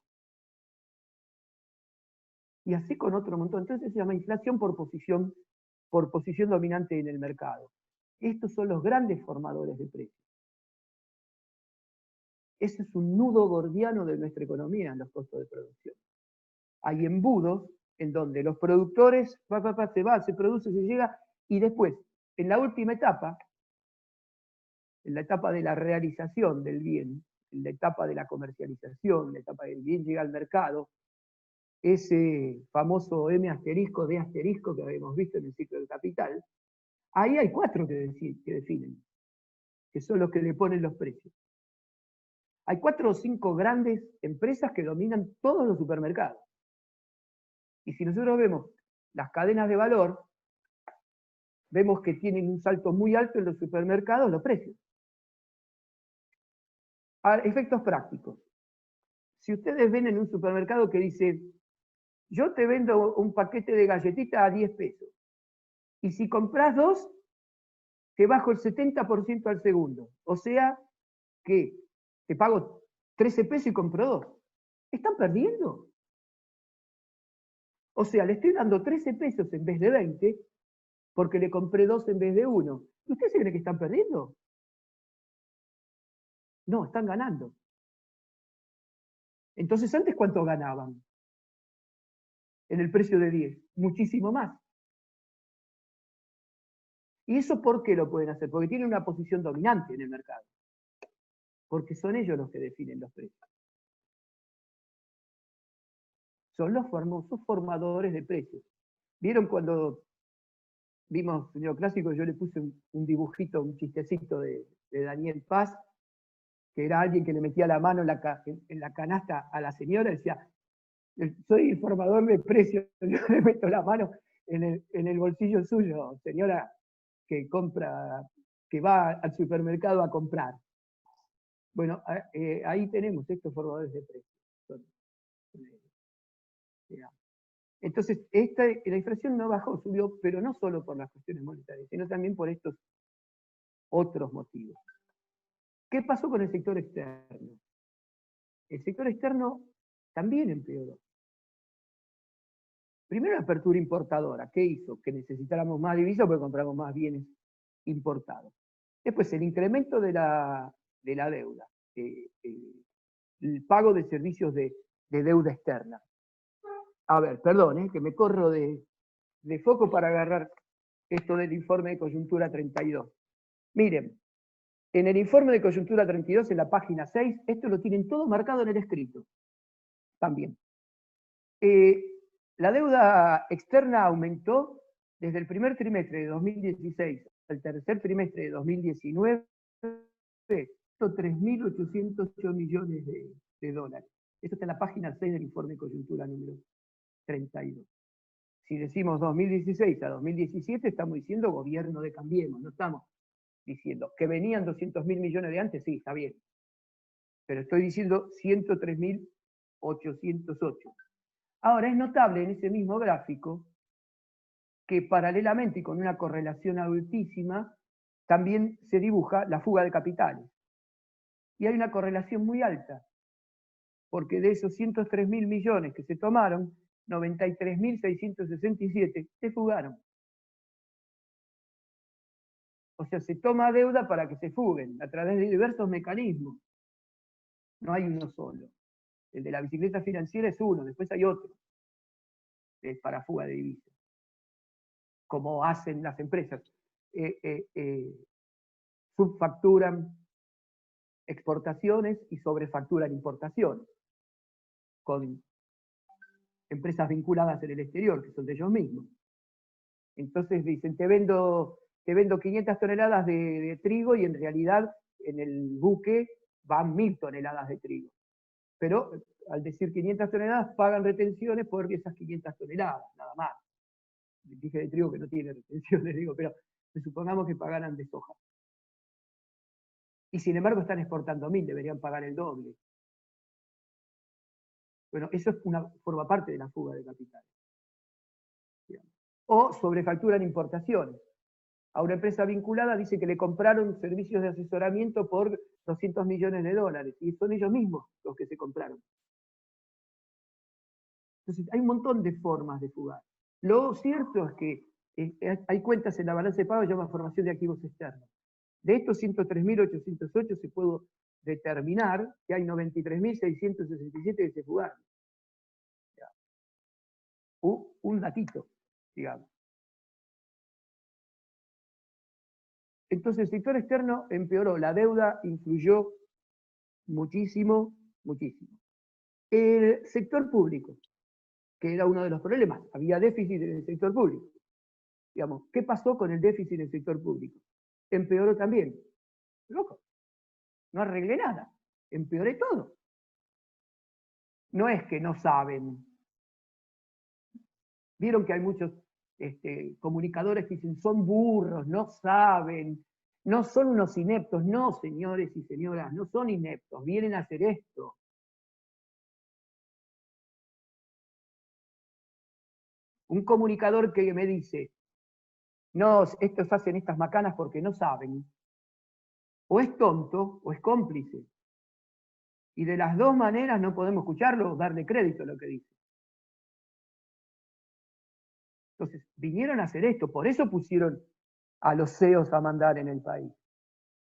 Y así con otro montón. Entonces se llama inflación por posición dominante en el mercado. Estos son los grandes formadores de precios. Ese es un nudo gordiano de nuestra economía en los costos de producción. Hay embudos en donde los productores, se produce, se llega, y después, en la última etapa, en la etapa de la realización del bien, en la etapa de la comercialización, en la etapa del bien llega al mercado, ese famoso M asterisco, D asterisco que habíamos visto en el ciclo del capital, ahí hay cuatro que definen, que son los que le ponen los precios. Hay 4 o 5 grandes empresas que dominan todos los supermercados. Y si nosotros vemos las cadenas de valor, vemos que tienen un salto muy alto en los supermercados los precios. A efectos prácticos. Si ustedes ven en un supermercado que dice, yo te vendo un paquete de galletitas a 10 pesos, y si compras 2, te bajo el 70% al segundo. O sea que te pago 13 pesos y compro 2. ¿Están perdiendo? O sea, le estoy dando 13 pesos en vez de 20, porque le compré 2 en vez de 1. ¿Usted se cree que están perdiendo? No, están ganando. Entonces, ¿antes cuánto ganaban? En el precio de 10. Muchísimo más. ¿Y eso por qué lo pueden hacer? Porque tienen una posición dominante en el mercado. Porque son ellos los que definen los precios. Son los famosos formadores de precios. ¿Vieron cuando vimos el neoclásico? Yo le puse un dibujito, un chistecito de Daniel Paz, que era alguien que le metía la mano en la canasta a la señora y decía, soy el formador de precios, yo le meto la mano en el bolsillo suyo, señora que compra, que va al supermercado a comprar. Bueno, ahí tenemos estos formadores de precios. Entonces, la inflación no bajó, subió, pero no solo por las cuestiones monetarias, sino también por estos otros motivos. ¿Qué pasó con el sector externo? El sector externo también empeoró. Primero la apertura importadora, ¿qué hizo? Que necesitáramos más divisas porque compramos más bienes importados. Después el incremento de la deuda, el pago de servicios de deuda externa. A ver, perdón, que me corro de foco para agarrar esto del informe de coyuntura 32. Miren, en el informe de coyuntura 32, en la página 6, esto lo tienen todo marcado en el escrito. También. La deuda externa aumentó desde el primer trimestre de 2016 al tercer trimestre de 2019, 3.808 millones de dólares. Esto está en la página 6 del informe de coyuntura número 32. Si decimos 2016 a 2017, estamos diciendo gobierno de Cambiemos, no estamos diciendo que venían 200.000 millones de antes, sí, está bien. Pero estoy diciendo 103.808. Ahora, es notable en ese mismo gráfico que paralelamente y con una correlación altísima, también se dibuja la fuga de capitales. Y hay una correlación muy alta, porque de esos 103.000 millones que se tomaron, 93.667 se fugaron. O sea, se toma deuda para que se fuguen, a través de diversos mecanismos. No hay uno solo. El de la bicicleta financiera es uno, después hay otro. para fuga de divisas, como hacen las empresas. Subfacturan exportaciones y sobrefacturan importaciones, con empresas vinculadas en el exterior, que son de ellos mismos. Entonces dicen, te vendo 500 toneladas de trigo y en realidad en el buque van 1000 toneladas de trigo. Pero al decir 500 toneladas pagan retenciones por esas 500 toneladas, nada más. Dije de trigo que no tiene retenciones, digo, pero supongamos que pagaran de soja. Y sin embargo están exportando 1000, deberían pagar el doble. Bueno, eso forma parte de la fuga de capitales. O sobrefacturan importaciones. A una empresa vinculada dice que le compraron servicios de asesoramiento por 200 millones de dólares, y son ellos mismos los que se compraron. Entonces, hay un montón de formas de fugar. Lo cierto es que hay cuentas en la balanza de pago que se llama formación de activos externos. De estos 103.808 se pudo determinar que hay 93.667 que se fugaron. Un datito, digamos. Entonces el sector externo empeoró, la deuda influyó muchísimo, muchísimo. El sector público, que era uno de los problemas, había déficit en el sector público. Digamos, ¿qué pasó con el déficit en el sector público? Empeoró también. Loco, no arreglé nada, empeoré todo. No es que no saben. Vieron que hay muchos comunicadores que dicen, son burros, no saben, no son unos ineptos. No, señores y señoras, no son ineptos, vienen a hacer esto. Un comunicador que me dice, no, estos hacen estas macanas porque no saben, o es tonto o es cómplice. Y de las dos maneras no podemos escucharlo o darle crédito a lo que dice. Entonces, vinieron a hacer esto, por eso pusieron a los CEOs a mandar en el país.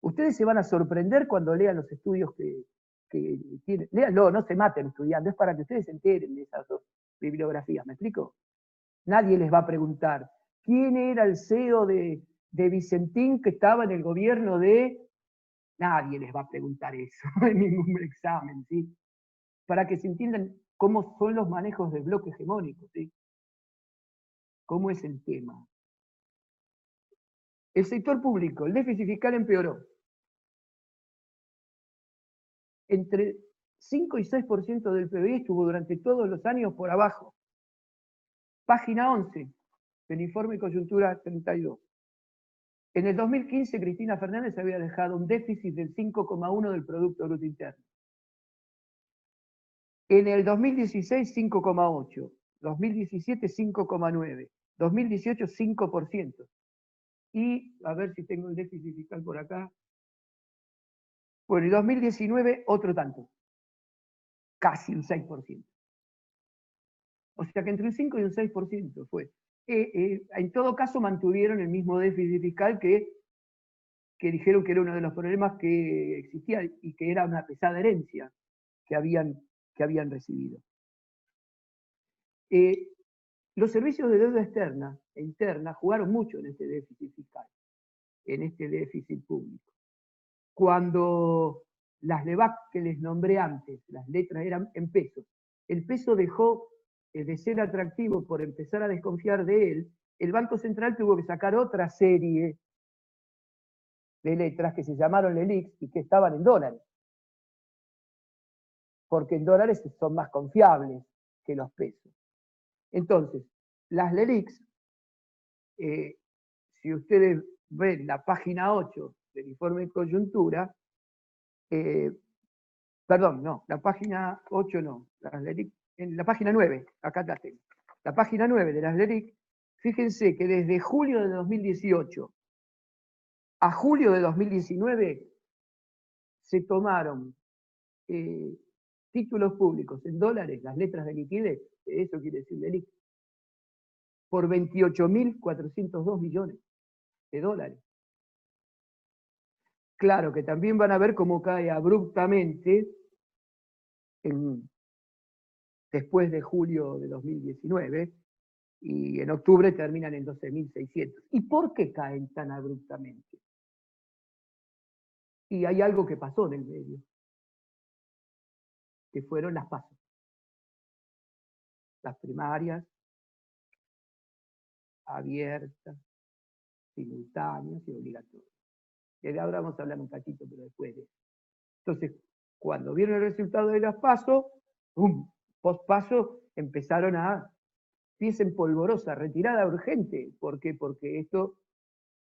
Ustedes se van a sorprender cuando lean los estudios que tienen. Léanlo, no se maten estudiando, es para que ustedes se enteren de esas dos bibliografías, ¿me explico? Nadie les va a preguntar, ¿quién era el CEO de Vicentín que estaba en el gobierno de...? Nadie les va a preguntar eso en ningún examen, ¿sí? Para que se entiendan cómo son los manejos del bloque hegemónico, ¿sí? ¿Cómo es el tema? El sector público, el déficit fiscal empeoró. Entre 5 y 6% del PBI estuvo durante todos los años por abajo. Página 11 del informe Coyuntura 32. En el 2015 Cristina Fernández había dejado un déficit del 5,1 del Producto Bruto Interno. En el 2016 5,8, 2017 5,9, 2018 5%. Y, a ver si tengo el déficit fiscal por acá. Bueno, en 2019 otro tanto. Casi un 6%. O sea que entre un 5 y un 6% fue. En todo caso mantuvieron el mismo déficit fiscal que dijeron que era uno de los problemas que existía y que era una pesada herencia que habían recibido. Los servicios de deuda externa e interna jugaron mucho en este déficit fiscal, en este déficit público. Cuando las LEVAC que les nombré antes, las letras eran en pesos, el peso dejó de ser atractivo por empezar a desconfiar de él, el Banco Central tuvo que sacar otra serie de letras que se llamaron LELIQs y que estaban en dólares. Porque en dólares son más confiables que los pesos. Entonces, las LELIQs, si ustedes ven la página 8 del informe de coyuntura, perdón, no, la página 8 no, las LELIQ, en la página 9, acá la tengo. La página 9 de las LELIQ, fíjense que desde julio de 2018 a julio de 2019 se tomaron títulos públicos en dólares, las letras de liquidez, eso quiere decir LELIQ, por 28.402 millones de dólares. Claro que también van a ver cómo cae abruptamente después de julio de 2019, y en octubre terminan en 12.600. ¿Y por qué caen tan abruptamente? Y hay algo que pasó en el medio, que fueron las PASO, las primarias, abiertas, simultáneas y obligatorias. De ahora vamos a hablar un cachito, pero después de eso. Entonces, cuando vieron el resultado de las PASO, ¡pum! Post-PASO empezaron a pieza en polvorosa, retirada urgente. ¿Por qué? Porque esto,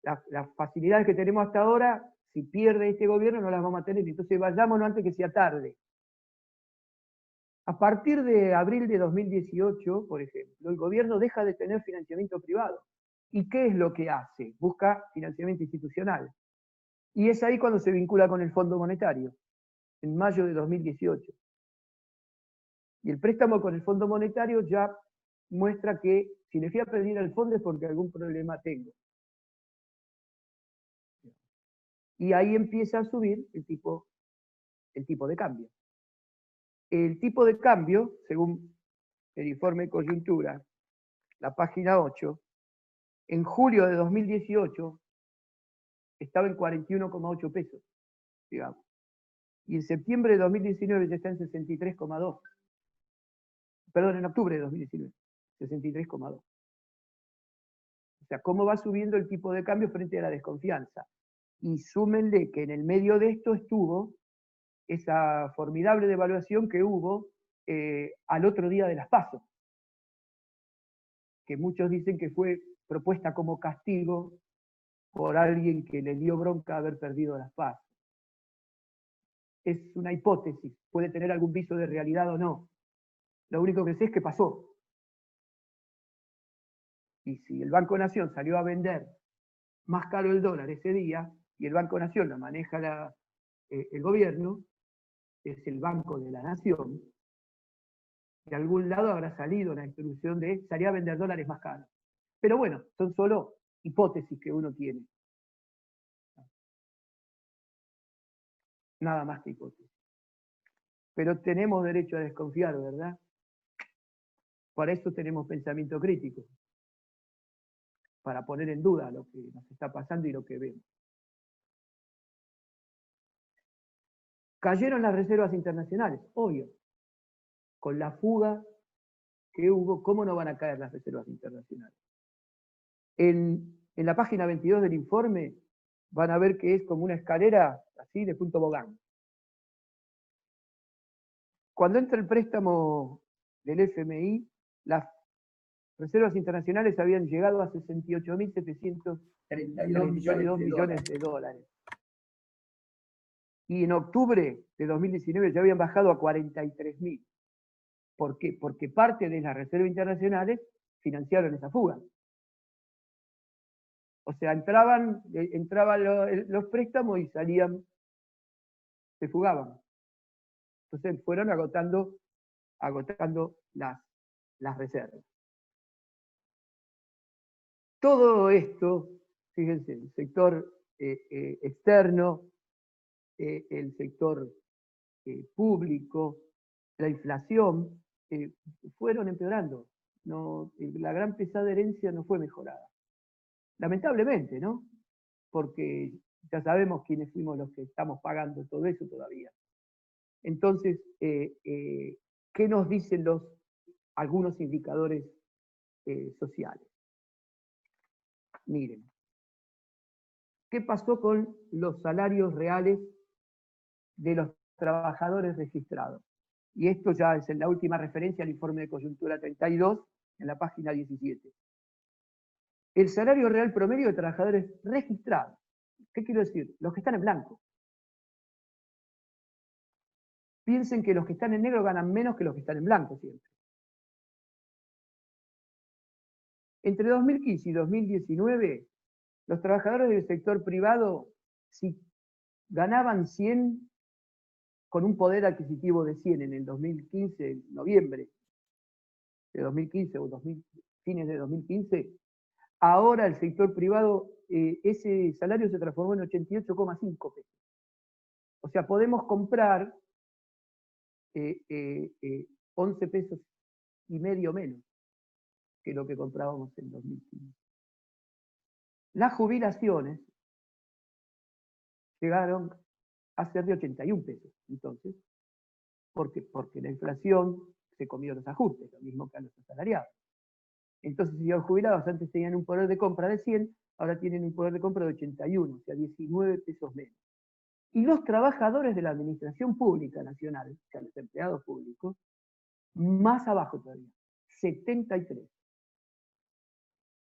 las facilidades que tenemos hasta ahora, si pierde este gobierno no las vamos a tener, entonces vayámonos antes que sea tarde. A partir de abril de 2018, por ejemplo, el gobierno deja de tener financiamiento privado. ¿Y qué es lo que hace? Busca financiamiento institucional. Y es ahí cuando se vincula con el Fondo Monetario, en mayo de 2018. Y el préstamo con el Fondo Monetario ya muestra que si le fui a pedir al fondo es porque algún problema tengo. Y ahí empieza a subir el tipo de cambio. El tipo de cambio, según el informe de coyuntura, la página 8, en julio de 2018 estaba en 41,8 pesos, digamos. Y en septiembre de 2019 ya está en 63,2. Perdón, en octubre de 2019, 63,2. O sea, cómo va subiendo el tipo de cambio frente a la desconfianza. Y súmenle que en el medio de esto estuvo esa formidable devaluación que hubo al otro día de las PASO, que muchos dicen que fue propuesta como castigo por alguien que le dio bronca haber perdido las PASO. Es una hipótesis, puede tener algún viso de realidad o no. Lo único que sé es que pasó. Y si el Banco Nación salió a vender más caro el dólar ese día, y el Banco Nación lo maneja el gobierno, es el Banco de la Nación, de algún lado habrá salido la instrucción de salir a vender dólares más caros. Pero bueno, son solo hipótesis que uno tiene. Nada más que hipótesis. Pero tenemos derecho a desconfiar, ¿verdad? Por eso tenemos pensamiento crítico. Para poner en duda lo que nos está pasando y lo que vemos. Cayeron las reservas internacionales, obvio. Con la fuga que hubo, ¿cómo no van a caer las reservas internacionales? En la página 22 del informe van a ver que es como una escalera así de punto Bogán. Cuando entra el préstamo del FMI, las reservas internacionales habían llegado a 68.732 millones de dólares. Y en octubre de 2019 ya habían bajado a 43.000. ¿Por qué? Porque parte de las reservas internacionales financiaron esa fuga. O sea, entraban los préstamos y salían, se fugaban. Entonces fueron agotando las reservas. Todo esto, fíjense, el sector externo, el sector público, la inflación, fueron empeorando. No, la gran pesada herencia no fue mejorada. Lamentablemente, ¿no? Porque ya sabemos quiénes fuimos los que estamos pagando todo eso todavía. Entonces, ¿qué nos dicen algunos indicadores sociales? Miren, ¿qué pasó con los salarios reales de los trabajadores registrados? Y esto ya es en la última referencia al informe de coyuntura 32, en la página 17. El salario real promedio de trabajadores registrados. ¿Qué quiero decir? Los que están en blanco. Piensen que los que están en negro ganan menos que los que están en blanco siempre. Entre 2015 y 2019, los trabajadores del sector privado, si ganaban 100 con un poder adquisitivo de 100 en el 2015, en noviembre de 2015 o fines de 2015, ahora el sector privado, ese salario se transformó en 88,5 pesos. O sea, podemos comprar 11 pesos y medio menos. que lo que comprábamos en 2015. Las jubilaciones llegaron a ser de 81 pesos, entonces, porque la inflación se comió los ajustes, lo mismo que a los asalariados. Entonces, si los jubilados antes tenían un poder de compra de 100, ahora tienen un poder de compra de 81, o sea, 19 pesos menos. Y los trabajadores de la Administración Pública Nacional, o sea, los empleados públicos, más abajo todavía, 73.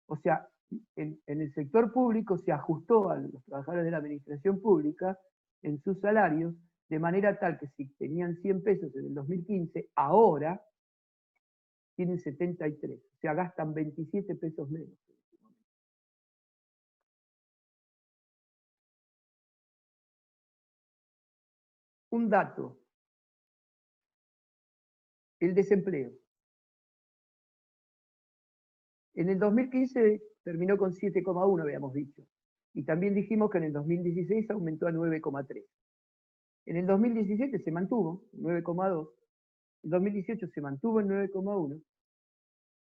O sea, en el sector público se ajustó a los trabajadores de la Administración Pública en sus salarios, de manera tal que si tenían 100 pesos en el 2015, ahora tienen 73. O sea, gastan 27 pesos menos. Un dato, el desempleo. En el 2015 terminó con 7,1, habíamos dicho. Y también dijimos que en el 2016 aumentó a 9,3. En el 2017 se mantuvo, 9,2. En el 2018 se mantuvo en 9,1.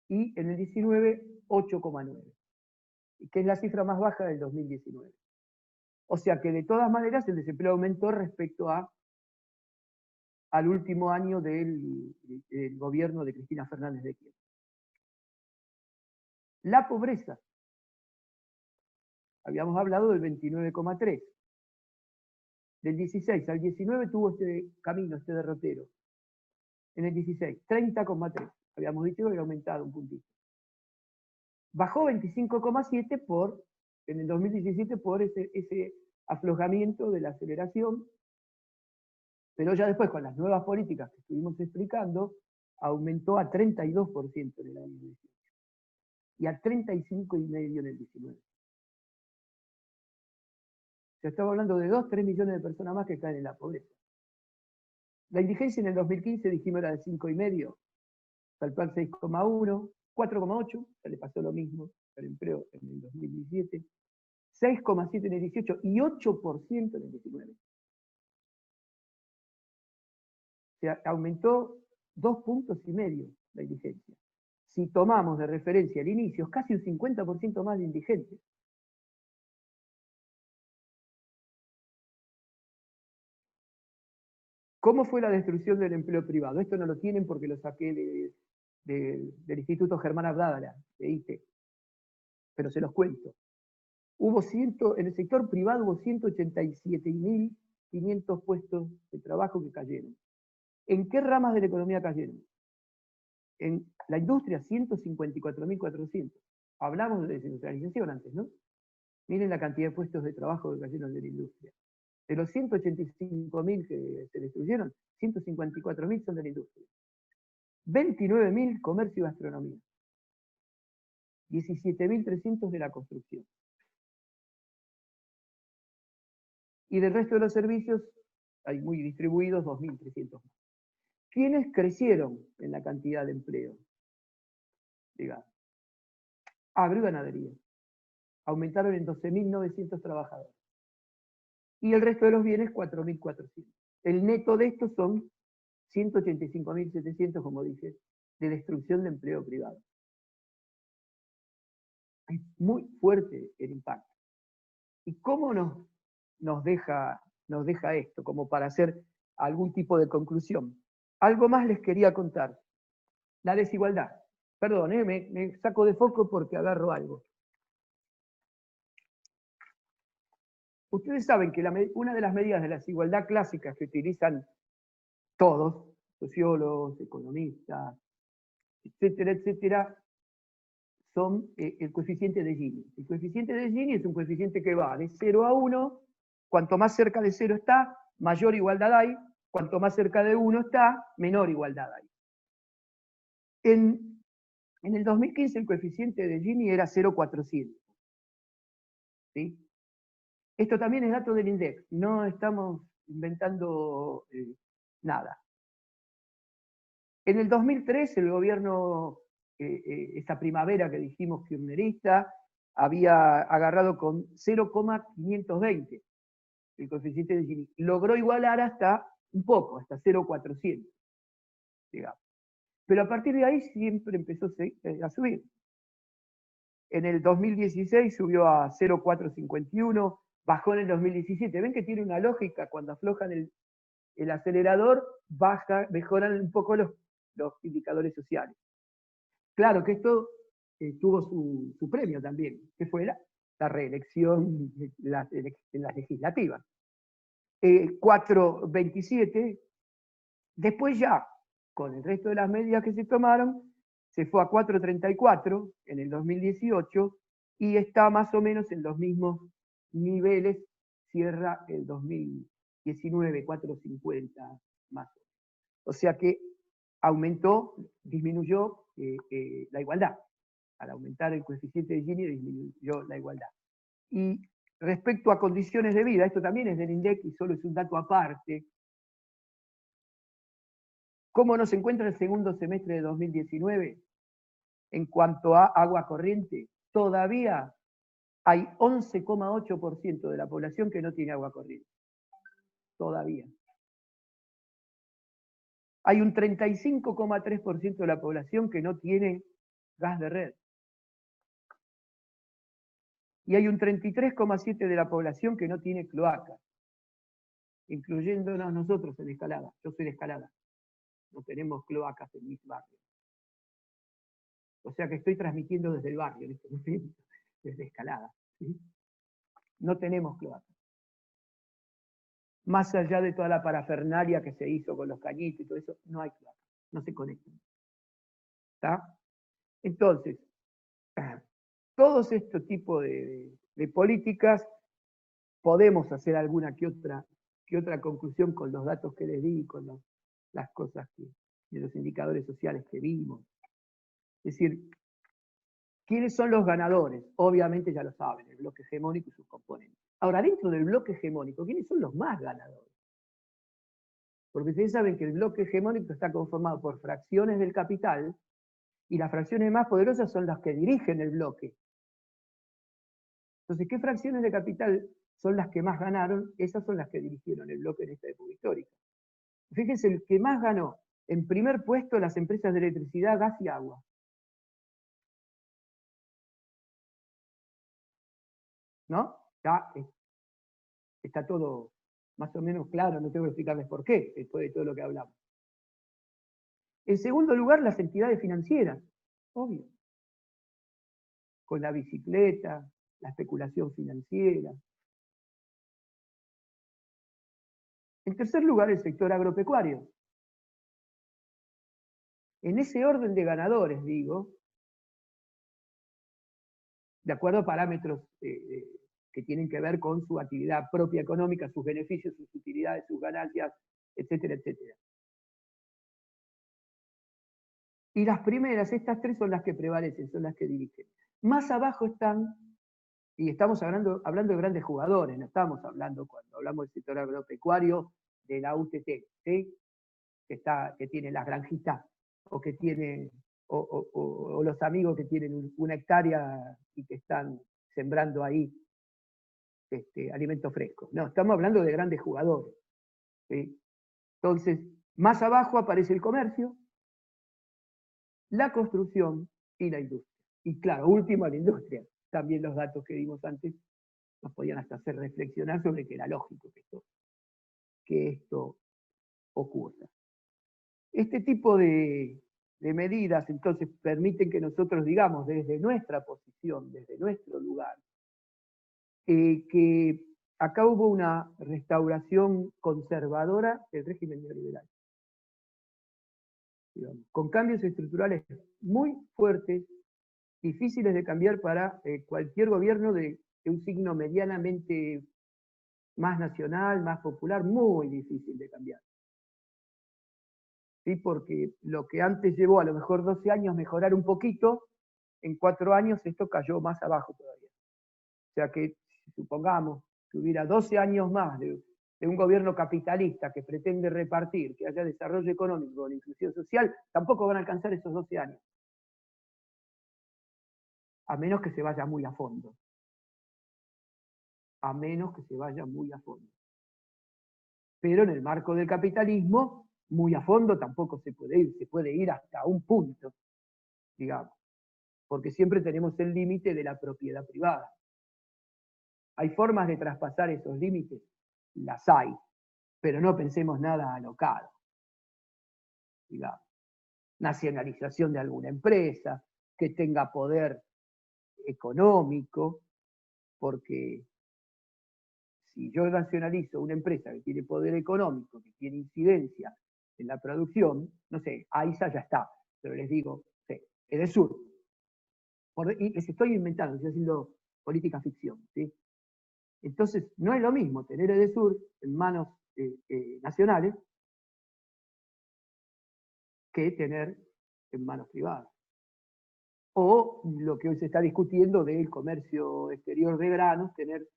Y en el 19, 8,9. Que es la cifra más baja del 2019. O sea que de todas maneras el desempleo aumentó respecto al último año del gobierno de Cristina Fernández de Kirchner. La pobreza. Habíamos hablado del 29,3. Del 16 al 19 tuvo este camino, este derrotero. En el 16, 30,3. Habíamos dicho que había aumentado un puntito. Bajó 25,7 en el 2017 por ese aflojamiento de la aceleración, pero ya después con las nuevas políticas que estuvimos explicando, aumentó a 32% en el año 18 y a 35,5% en el 19. Se estaba hablando de 2-3 millones de personas más que caen en la pobreza. La indigencia en el 2015 dijimos era de 5,5, saltó al 6,1, 4,8, se le pasó lo mismo al empleo en el 2017, 6,7 en el 18 y 8% en el 19. O sea, aumentó 2,5 puntos la indigencia. Si tomamos de referencia el inicio, es casi un 50% más de indigentes. ¿Cómo fue la destrucción del empleo privado? Esto no lo tienen porque lo saqué del Instituto Germán Abdala, de ITE, pero se los cuento. En el sector privado hubo 187.500 puestos de trabajo que cayeron. ¿En qué ramas de la economía cayeron? En la industria, 154.400. Hablamos de desindustrialización antes, ¿no? Miren la cantidad de puestos de trabajo que cayeron de la industria. De los 185.000 que se destruyeron, 154.000 son de la industria. 29.000 comercio y gastronomía. 17.300 de la construcción. Y del resto de los servicios, hay muy distribuidos, 2.300 más. ¿Quiénes crecieron en la cantidad de empleo? Digamos. Agro y ganadería. Aumentaron en 12.900 trabajadores. Y el resto de los bienes, 4.400. El neto de estos son 185.700, como dije, de destrucción de empleo privado. Es muy fuerte el impacto. ¿Y cómo nos deja esto, como para hacer algún tipo de conclusión? Algo más les quería contar. La desigualdad. Perdón, me saco de foco porque agarro algo. Ustedes saben que una de las medidas de la desigualdad clásicas que utilizan todos, sociólogos, economistas, etcétera, etcétera, son el coeficiente de Gini. El coeficiente de Gini es un coeficiente que va de 0 a 1, cuanto más cerca de 0 está, mayor igualdad hay, cuanto más cerca de 1 está, menor igualdad hay. En el 2015 el coeficiente de Gini era 0,400. ¿Sí? Esto también es dato del INDEC, no estamos inventando nada. En el 2003 el gobierno, esa primavera que dijimos kirchnerista, había agarrado con 0,520 el coeficiente de Gini. Logró igualar hasta un poco, hasta 0,400, digamos. Pero a partir de ahí siempre empezó a subir. En el 2016 subió a 0,451, bajó en el 2017. Ven que tiene una lógica, cuando aflojan el acelerador, mejoran un poco los indicadores sociales. Claro que esto tuvo su premio también, que fue la reelección en las legislativas. 4,27, después ya, con el resto de las medidas que se tomaron, se fue a 4,34 en el 2018 y está más o menos en los mismos niveles, cierra el 2019, 4,50 más o menos. O sea que disminuyó la igualdad. Al aumentar el coeficiente de Gini disminuyó la igualdad. Y respecto a condiciones de vida, esto también es del INDEC y solo es un dato aparte. ¿Cómo nos encuentra el segundo semestre de 2019? En cuanto a agua corriente, todavía hay 11,8% de la población que no tiene agua corriente. Todavía. Hay un 35,3% de la población que no tiene gas de red. Y hay un 33,7% de la población que no tiene cloaca, incluyéndonos nosotros en Escalada. Yo soy de Escalada. No tenemos cloacas en mis barrios. O sea que estoy transmitiendo desde el barrio en este momento, desde Escalada. ¿Sí? No tenemos cloacas. Más allá de toda la parafernalia que se hizo con los cañitos y todo eso, no hay cloacas, no se conectan. ¿Está? Entonces, todos estos tipos de políticas, podemos hacer alguna que otra conclusión con los datos que les di, con las cosas de los indicadores sociales que vimos. Es decir, ¿quiénes son los ganadores? Obviamente ya lo saben, el bloque hegemónico y sus componentes. Ahora, dentro del bloque hegemónico, ¿quiénes son los más ganadores? Porque ustedes saben que el bloque hegemónico está conformado por fracciones del capital, y las fracciones más poderosas son las que dirigen el bloque. Entonces, ¿qué fracciones de capital son las que más ganaron? Esas son las que dirigieron el bloque en esta época histórica. Fíjense, el que más ganó, en primer puesto, las empresas de electricidad, gas y agua. ¿No? Ya está todo más o menos claro, no tengo que explicarles por qué, después de todo lo que hablamos. En segundo lugar, las entidades financieras, obvio. Con la bicicleta, la especulación financiera. En tercer lugar, el sector agropecuario. En ese orden de ganadores, digo, de acuerdo a parámetros que tienen que ver con su actividad propia económica, sus beneficios, sus utilidades, sus ganancias, etcétera, etcétera. Y las primeras, estas tres son las que prevalecen, son las que dirigen. Más abajo están, y estamos hablando de grandes jugadores, no estamos hablando, cuando hablamos del sector agropecuario, de la UTT, ¿sí? que tiene las granjitas, o que tiene, o los amigos que tienen una hectárea y que están sembrando ahí alimentos frescos. No, estamos hablando de grandes jugadores. ¿Sí? Entonces, más abajo aparece el comercio, la construcción y la industria. Y claro, último, la industria. También los datos que dimos antes nos podían hasta hacer reflexionar sobre que era lógico que esto ocurra. Este tipo de medidas, entonces, permiten que nosotros digamos desde nuestra posición, desde nuestro lugar, que acá hubo una restauración conservadora del régimen neoliberal, digamos, con cambios estructurales muy fuertes, difíciles de cambiar para cualquier gobierno de un signo medianamente más nacional, más popular, muy difícil de cambiar. ¿Sí? Porque lo que antes llevó a lo mejor 12 años mejorar un poquito, en 4 años esto cayó más abajo todavía. O sea que, si supongamos que hubiera 12 años más de un gobierno capitalista que pretende repartir, que haya desarrollo económico con inclusión social, tampoco van a alcanzar esos 12 años. A menos que se vaya muy a fondo. A menos que se vaya muy a fondo. Pero en el marco del capitalismo muy a fondo tampoco se puede ir hasta un punto, digamos, porque siempre tenemos el límite de la propiedad privada. ¿Hay formas de traspasar esos límites? Las hay, pero no pensemos nada alocado, digamos. Nacionalización de alguna empresa, que tenga poder económico, porque si yo nacionalizo una empresa que tiene poder económico, que tiene incidencia en la producción, no sé, AISA ya está, pero les digo, sí, Edesur. Y les estoy inventando, estoy haciendo política ficción, ¿sí? Entonces, no es lo mismo tener Edesur en manos nacionales que tener en manos privadas. O lo que hoy se está discutiendo del comercio exterior de granos, tener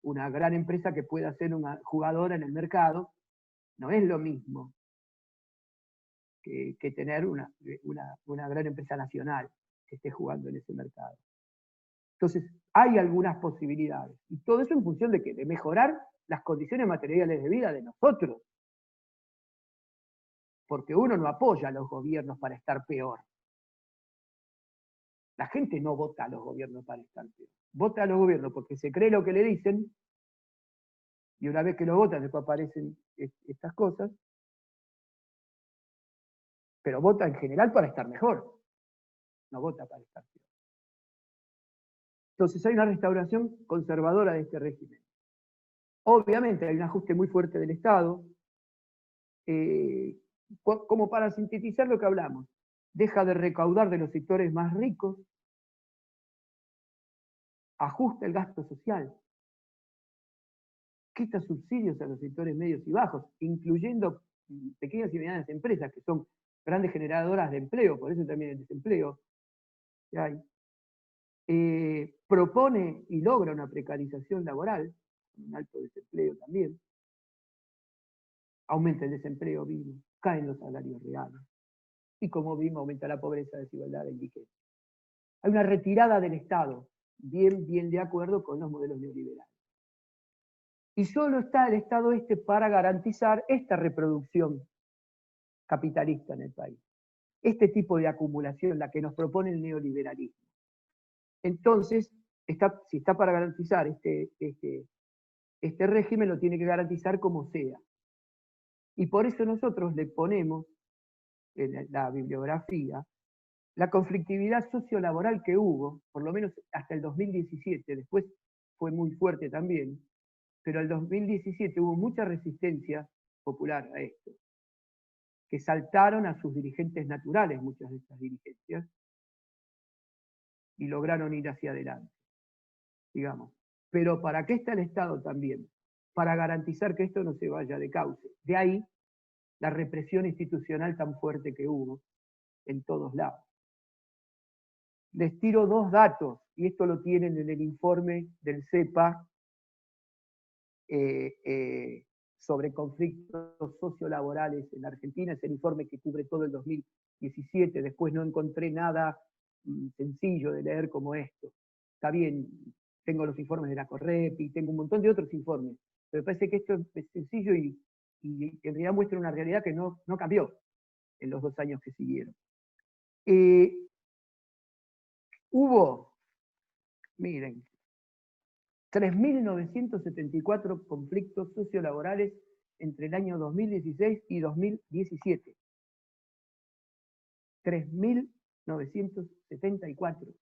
una gran empresa que pueda ser una jugadora en el mercado, no es lo mismo que tener una gran empresa nacional que esté jugando en ese mercado. Entonces, hay algunas posibilidades. Y todo eso en función de ¿qué? De mejorar las condiciones materiales de vida de nosotros. Porque uno no apoya a los gobiernos para estar peor. La gente no vota a los gobiernos para estar peor. Vota a los gobiernos porque se cree lo que le dicen, y una vez que lo votan después aparecen estas cosas, pero vota en general para estar mejor. No vota para estar peor. Entonces hay una restauración conservadora de este régimen. Obviamente hay un ajuste muy fuerte del Estado, como para sintetizar lo que hablamos. Deja de recaudar de los sectores más ricos, ajusta el gasto social, quita subsidios a los sectores medios y bajos, incluyendo pequeñas y medianas empresas, que son grandes generadoras de empleo, por eso también el desempleo que hay. Propone y logra una precarización laboral, un alto desempleo también, aumenta el desempleo, vimos, caen los salarios reales, y como vimos, aumenta la pobreza, desigualdad e indigencia. Hay una retirada del Estado, bien de acuerdo con los modelos neoliberales. Y solo está el Estado para garantizar esta reproducción capitalista en el país, este tipo de acumulación, la que nos propone el neoliberalismo. Entonces, si está para garantizar este régimen, lo tiene que garantizar como sea. Y por eso nosotros le ponemos en la bibliografía la conflictividad sociolaboral que hubo, por lo menos hasta el 2017, después fue muy fuerte también, pero el 2017 hubo mucha resistencia popular a esto, que saltaron a sus dirigentes naturales, muchas de estas dirigencias, y lograron ir hacia adelante, digamos. Pero ¿para qué está el Estado también? Para garantizar que esto no se vaya de cauce. De ahí la represión institucional tan fuerte que hubo en todos lados. Les tiro dos datos, y esto lo tienen en el informe del CEPA sobre conflictos sociolaborales en Argentina. Es el informe que cubre todo el 2017, después no encontré nada sencillo de leer como esto. Está bien, tengo los informes de la Correpi, tengo un montón de otros informes, pero me parece que esto es sencillo y en realidad muestra una realidad que no cambió en los 2 años que siguieron. Hubo, miren, 3.974 conflictos sociolaborales entre el año 2016 y 2017. 3.974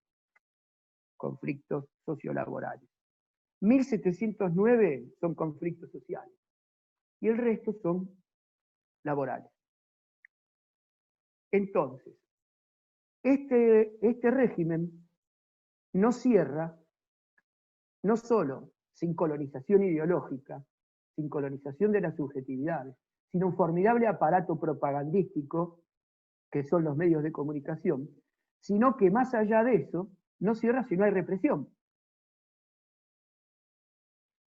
conflictos sociolaborales. 1.709 son conflictos sociales y el resto son laborales. Entonces, este régimen no cierra, no solo sin colonización ideológica, sin colonización de las subjetividades, sino un formidable aparato propagandístico, que son los medios de comunicación, sino que más allá de eso, no cierra si no hay represión.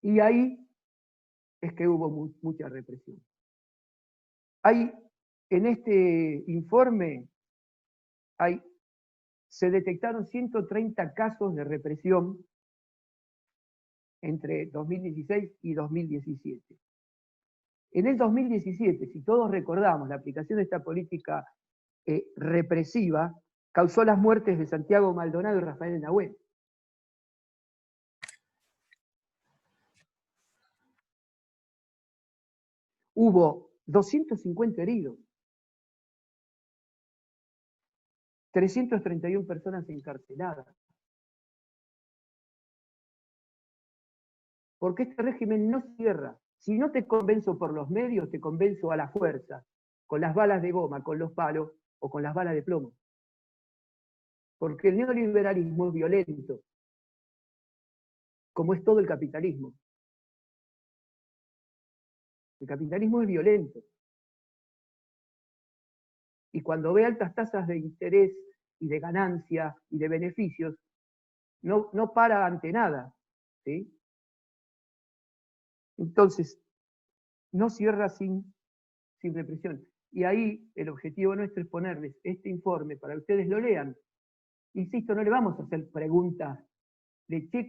Y ahí es que hubo mucha represión. En este informe se detectaron 130 casos de represión entre 2016 y 2017. En el 2017, si todos recordamos, la aplicación de esta política represiva causó las muertes de Santiago Maldonado y Rafael Nahuel. Hubo 250 heridos, 331 personas encarceladas. Porque este régimen no cierra. Si no te convenzo por los medios, te convenzo a la fuerza, con las balas de goma, con los palos o con las balas de plomo. Porque el neoliberalismo es violento, como es todo el capitalismo. El capitalismo es violento. Y cuando ve altas tasas de interés y de ganancia y de beneficios, no para ante nada, ¿sí? Entonces, no cierra sin represión. Y ahí el objetivo nuestro es ponerles este informe para que ustedes lo lean. Insisto, no le vamos a hacer preguntas de, che,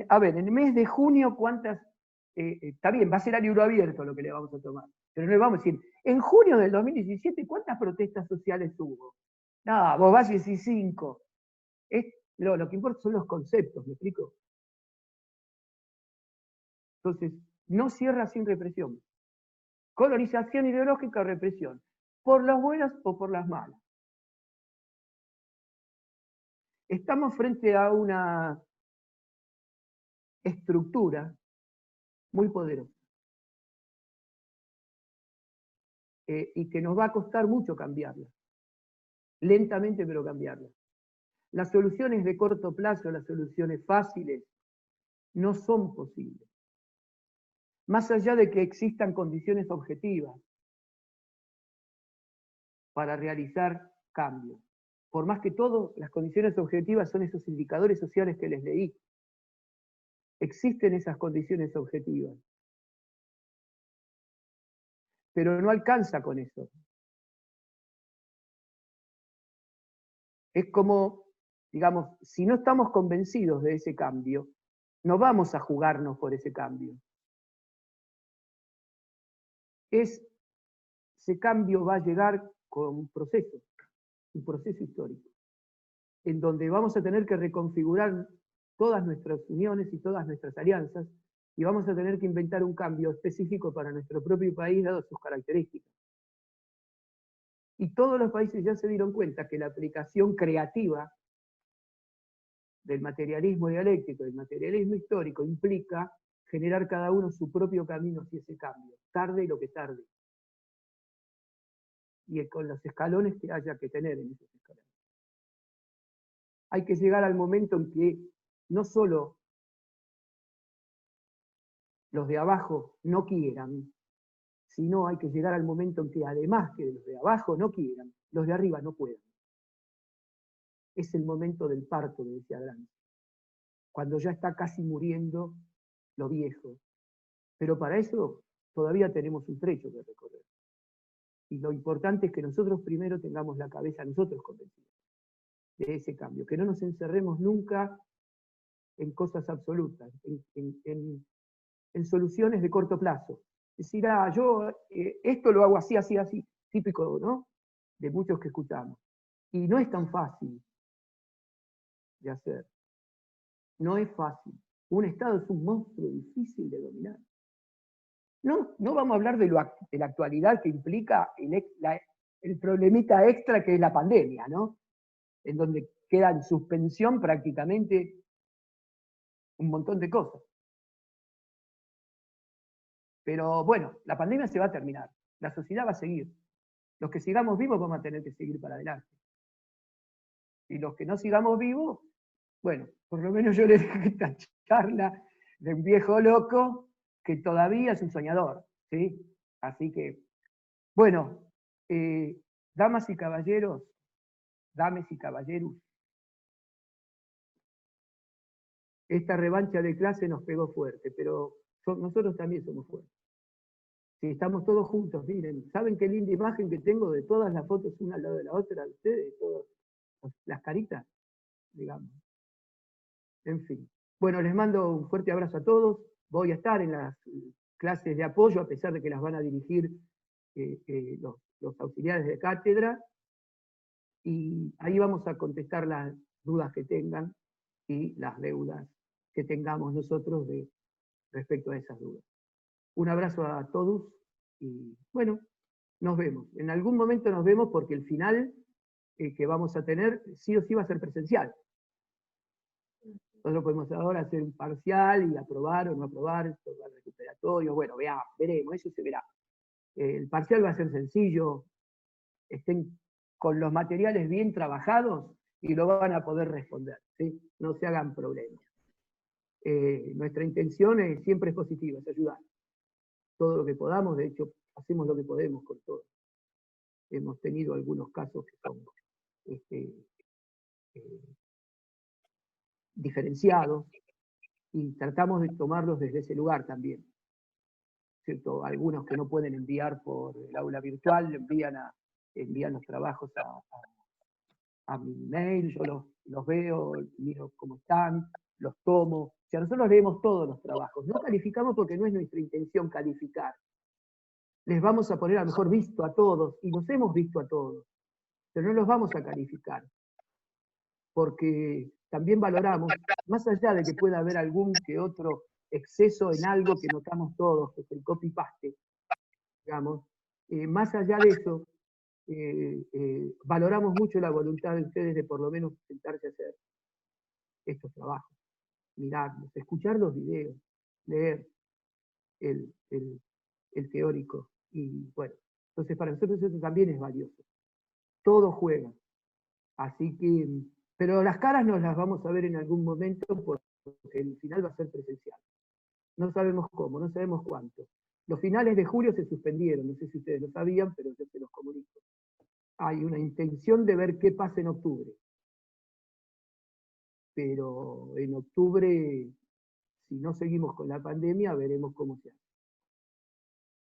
a ver, en el mes de junio, ¿cuántas? Está bien, va a ser a libro abierto lo que le vamos a tomar. Pero no le vamos a decir, en junio del 2017, ¿cuántas protestas sociales hubo? No, vos vas a decir 5. Lo que importa son los conceptos, ¿me explico? Entonces, no cierra sin represión. Colonización ideológica o represión, por las buenas o por las malas. Estamos frente a una estructura muy poderosa y que nos va a costar mucho cambiarla, lentamente pero cambiarla. Las soluciones de corto plazo, las soluciones fáciles, no son posibles. Más allá de que existan condiciones objetivas para realizar cambios. Por más que todo, las condiciones objetivas son esos indicadores sociales que les leí. Existen esas condiciones objetivas. Pero no alcanza con eso. Es como, digamos, si no estamos convencidos de ese cambio, no vamos a jugarnos por ese cambio. Ese cambio va a llegar con un proceso histórico, en donde vamos a tener que reconfigurar todas nuestras uniones y todas nuestras alianzas, y vamos a tener que inventar un cambio específico para nuestro propio país, dado sus características. Y todos los países ya se dieron cuenta que la aplicación creativa del materialismo dialéctico, del materialismo histórico, implica generar cada uno su propio camino hacia ese cambio, tarde lo que tarde. Y con los escalones que haya que tener en esos escalones. Hay que llegar al momento en que no solo los de abajo no quieran, sino hay que llegar al momento en que además que los de abajo no quieran, los de arriba no puedan. Es el momento del parto, me decía Gramsci, cuando ya está casi muriendo lo viejo. Pero para eso todavía tenemos un trecho que recorrer. Y lo importante es que nosotros primero tengamos la cabeza nosotros convencidos de ese cambio, que no nos encerremos nunca en cosas absolutas, en soluciones de corto plazo. Es decir, yo esto lo hago así, así, así, típico, ¿no? De muchos que escuchamos. Y no es tan fácil de hacer. No es fácil. Un Estado es un monstruo difícil de dominar. No vamos a hablar de la actualidad que implica el problemita extra que es la pandemia, ¿no? En donde queda en suspensión prácticamente un montón de cosas. Pero bueno, la pandemia se va a terminar, la sociedad va a seguir. Los que sigamos vivos vamos a tener que seguir para adelante. Y los que no sigamos vivos, bueno, por lo menos yo le dejé esta charla de un viejo loco que todavía es un soñador, ¿sí? Así que, bueno, damas y caballeros, dames y caballeros, esta revancha de clase nos pegó fuerte, pero nosotros también somos fuertes. Si estamos todos juntos, miren, ¿saben qué linda imagen que tengo de todas las fotos una al lado de la otra de ustedes? Todas las caritas, digamos. En fin. Bueno, les mando un fuerte abrazo a todos. Voy a estar en las clases de apoyo, a pesar de que las van a dirigir los auxiliares de cátedra, y ahí vamos a contestar las dudas que tengan y las deudas que tengamos nosotros respecto a esas dudas. Un abrazo a todos y bueno, nos vemos. En algún momento nos vemos porque el final que vamos a tener sí o sí va a ser presencial. Nosotros podemos ahora hacer un parcial y aprobar o no aprobar, el recuperatorio, bueno, veremos, eso se verá. El parcial va a ser sencillo, estén con los materiales bien trabajados y lo van a poder responder, ¿sí? No se hagan problemas. Nuestra intención siempre es positiva, es ayudar. Todo lo que podamos, de hecho, hacemos lo que podemos con todo. Hemos tenido algunos casos que son diferenciados y tratamos de tomarlos desde ese lugar también. ¿Cierto? Algunos que no pueden enviar por el aula virtual, envían los trabajos a mi mail, yo los veo, miro cómo están, los tomo. O sea, nosotros leemos todos los trabajos. No calificamos porque no es nuestra intención calificar. Les vamos a poner a lo mejor visto a todos, y los hemos visto a todos, pero no los vamos a calificar. Porque también valoramos, más allá de que pueda haber algún que otro exceso en algo que notamos todos, que es el copy-paste, digamos, más allá de eso, valoramos mucho la voluntad de ustedes de por lo menos sentarse a hacer estos trabajos, mirarlos, escuchar los videos, leer el teórico, y bueno, entonces para nosotros eso también es valioso. Todo juega. Así que, pero las caras nos las vamos a ver en algún momento porque el final va a ser presencial. No sabemos cómo, no sabemos cuánto. Los finales de julio se suspendieron, no sé si ustedes lo sabían, pero yo se los comunico. Hay una intención de ver qué pasa en octubre. Pero en octubre, si no seguimos con la pandemia, veremos cómo se hace.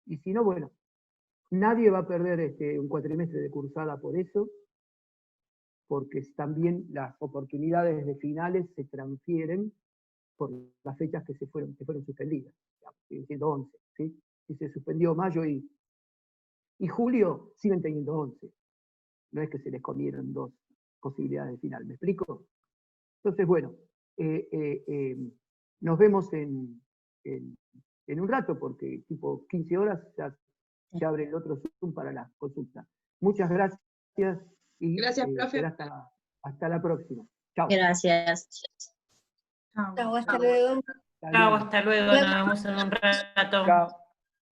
Y si no, bueno, nadie va a perder un cuatrimestre de cursada por eso, porque también las oportunidades de finales se transfieren por las fechas que fueron suspendidas. Siguen siendo 11, ¿sí? Y se suspendió mayo y julio, siguen teniendo 11. No es que se les comieron 2 posibilidades de final, ¿me explico? Entonces, bueno, nos vemos en un rato, porque tipo 15 horas ya se abre el otro Zoom para la consulta. Muchas gracias y gracias, profe. Hasta la próxima. Chao. Gracias. Chao, hasta luego. Chao, hasta luego, nos vemos en un rato. Chao.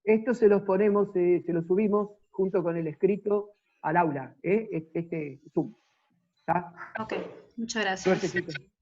Esto se los ponemos, se los subimos junto con el escrito al aula, este Zoom. ¿Está? Ok, muchas gracias. Suerte, chicos.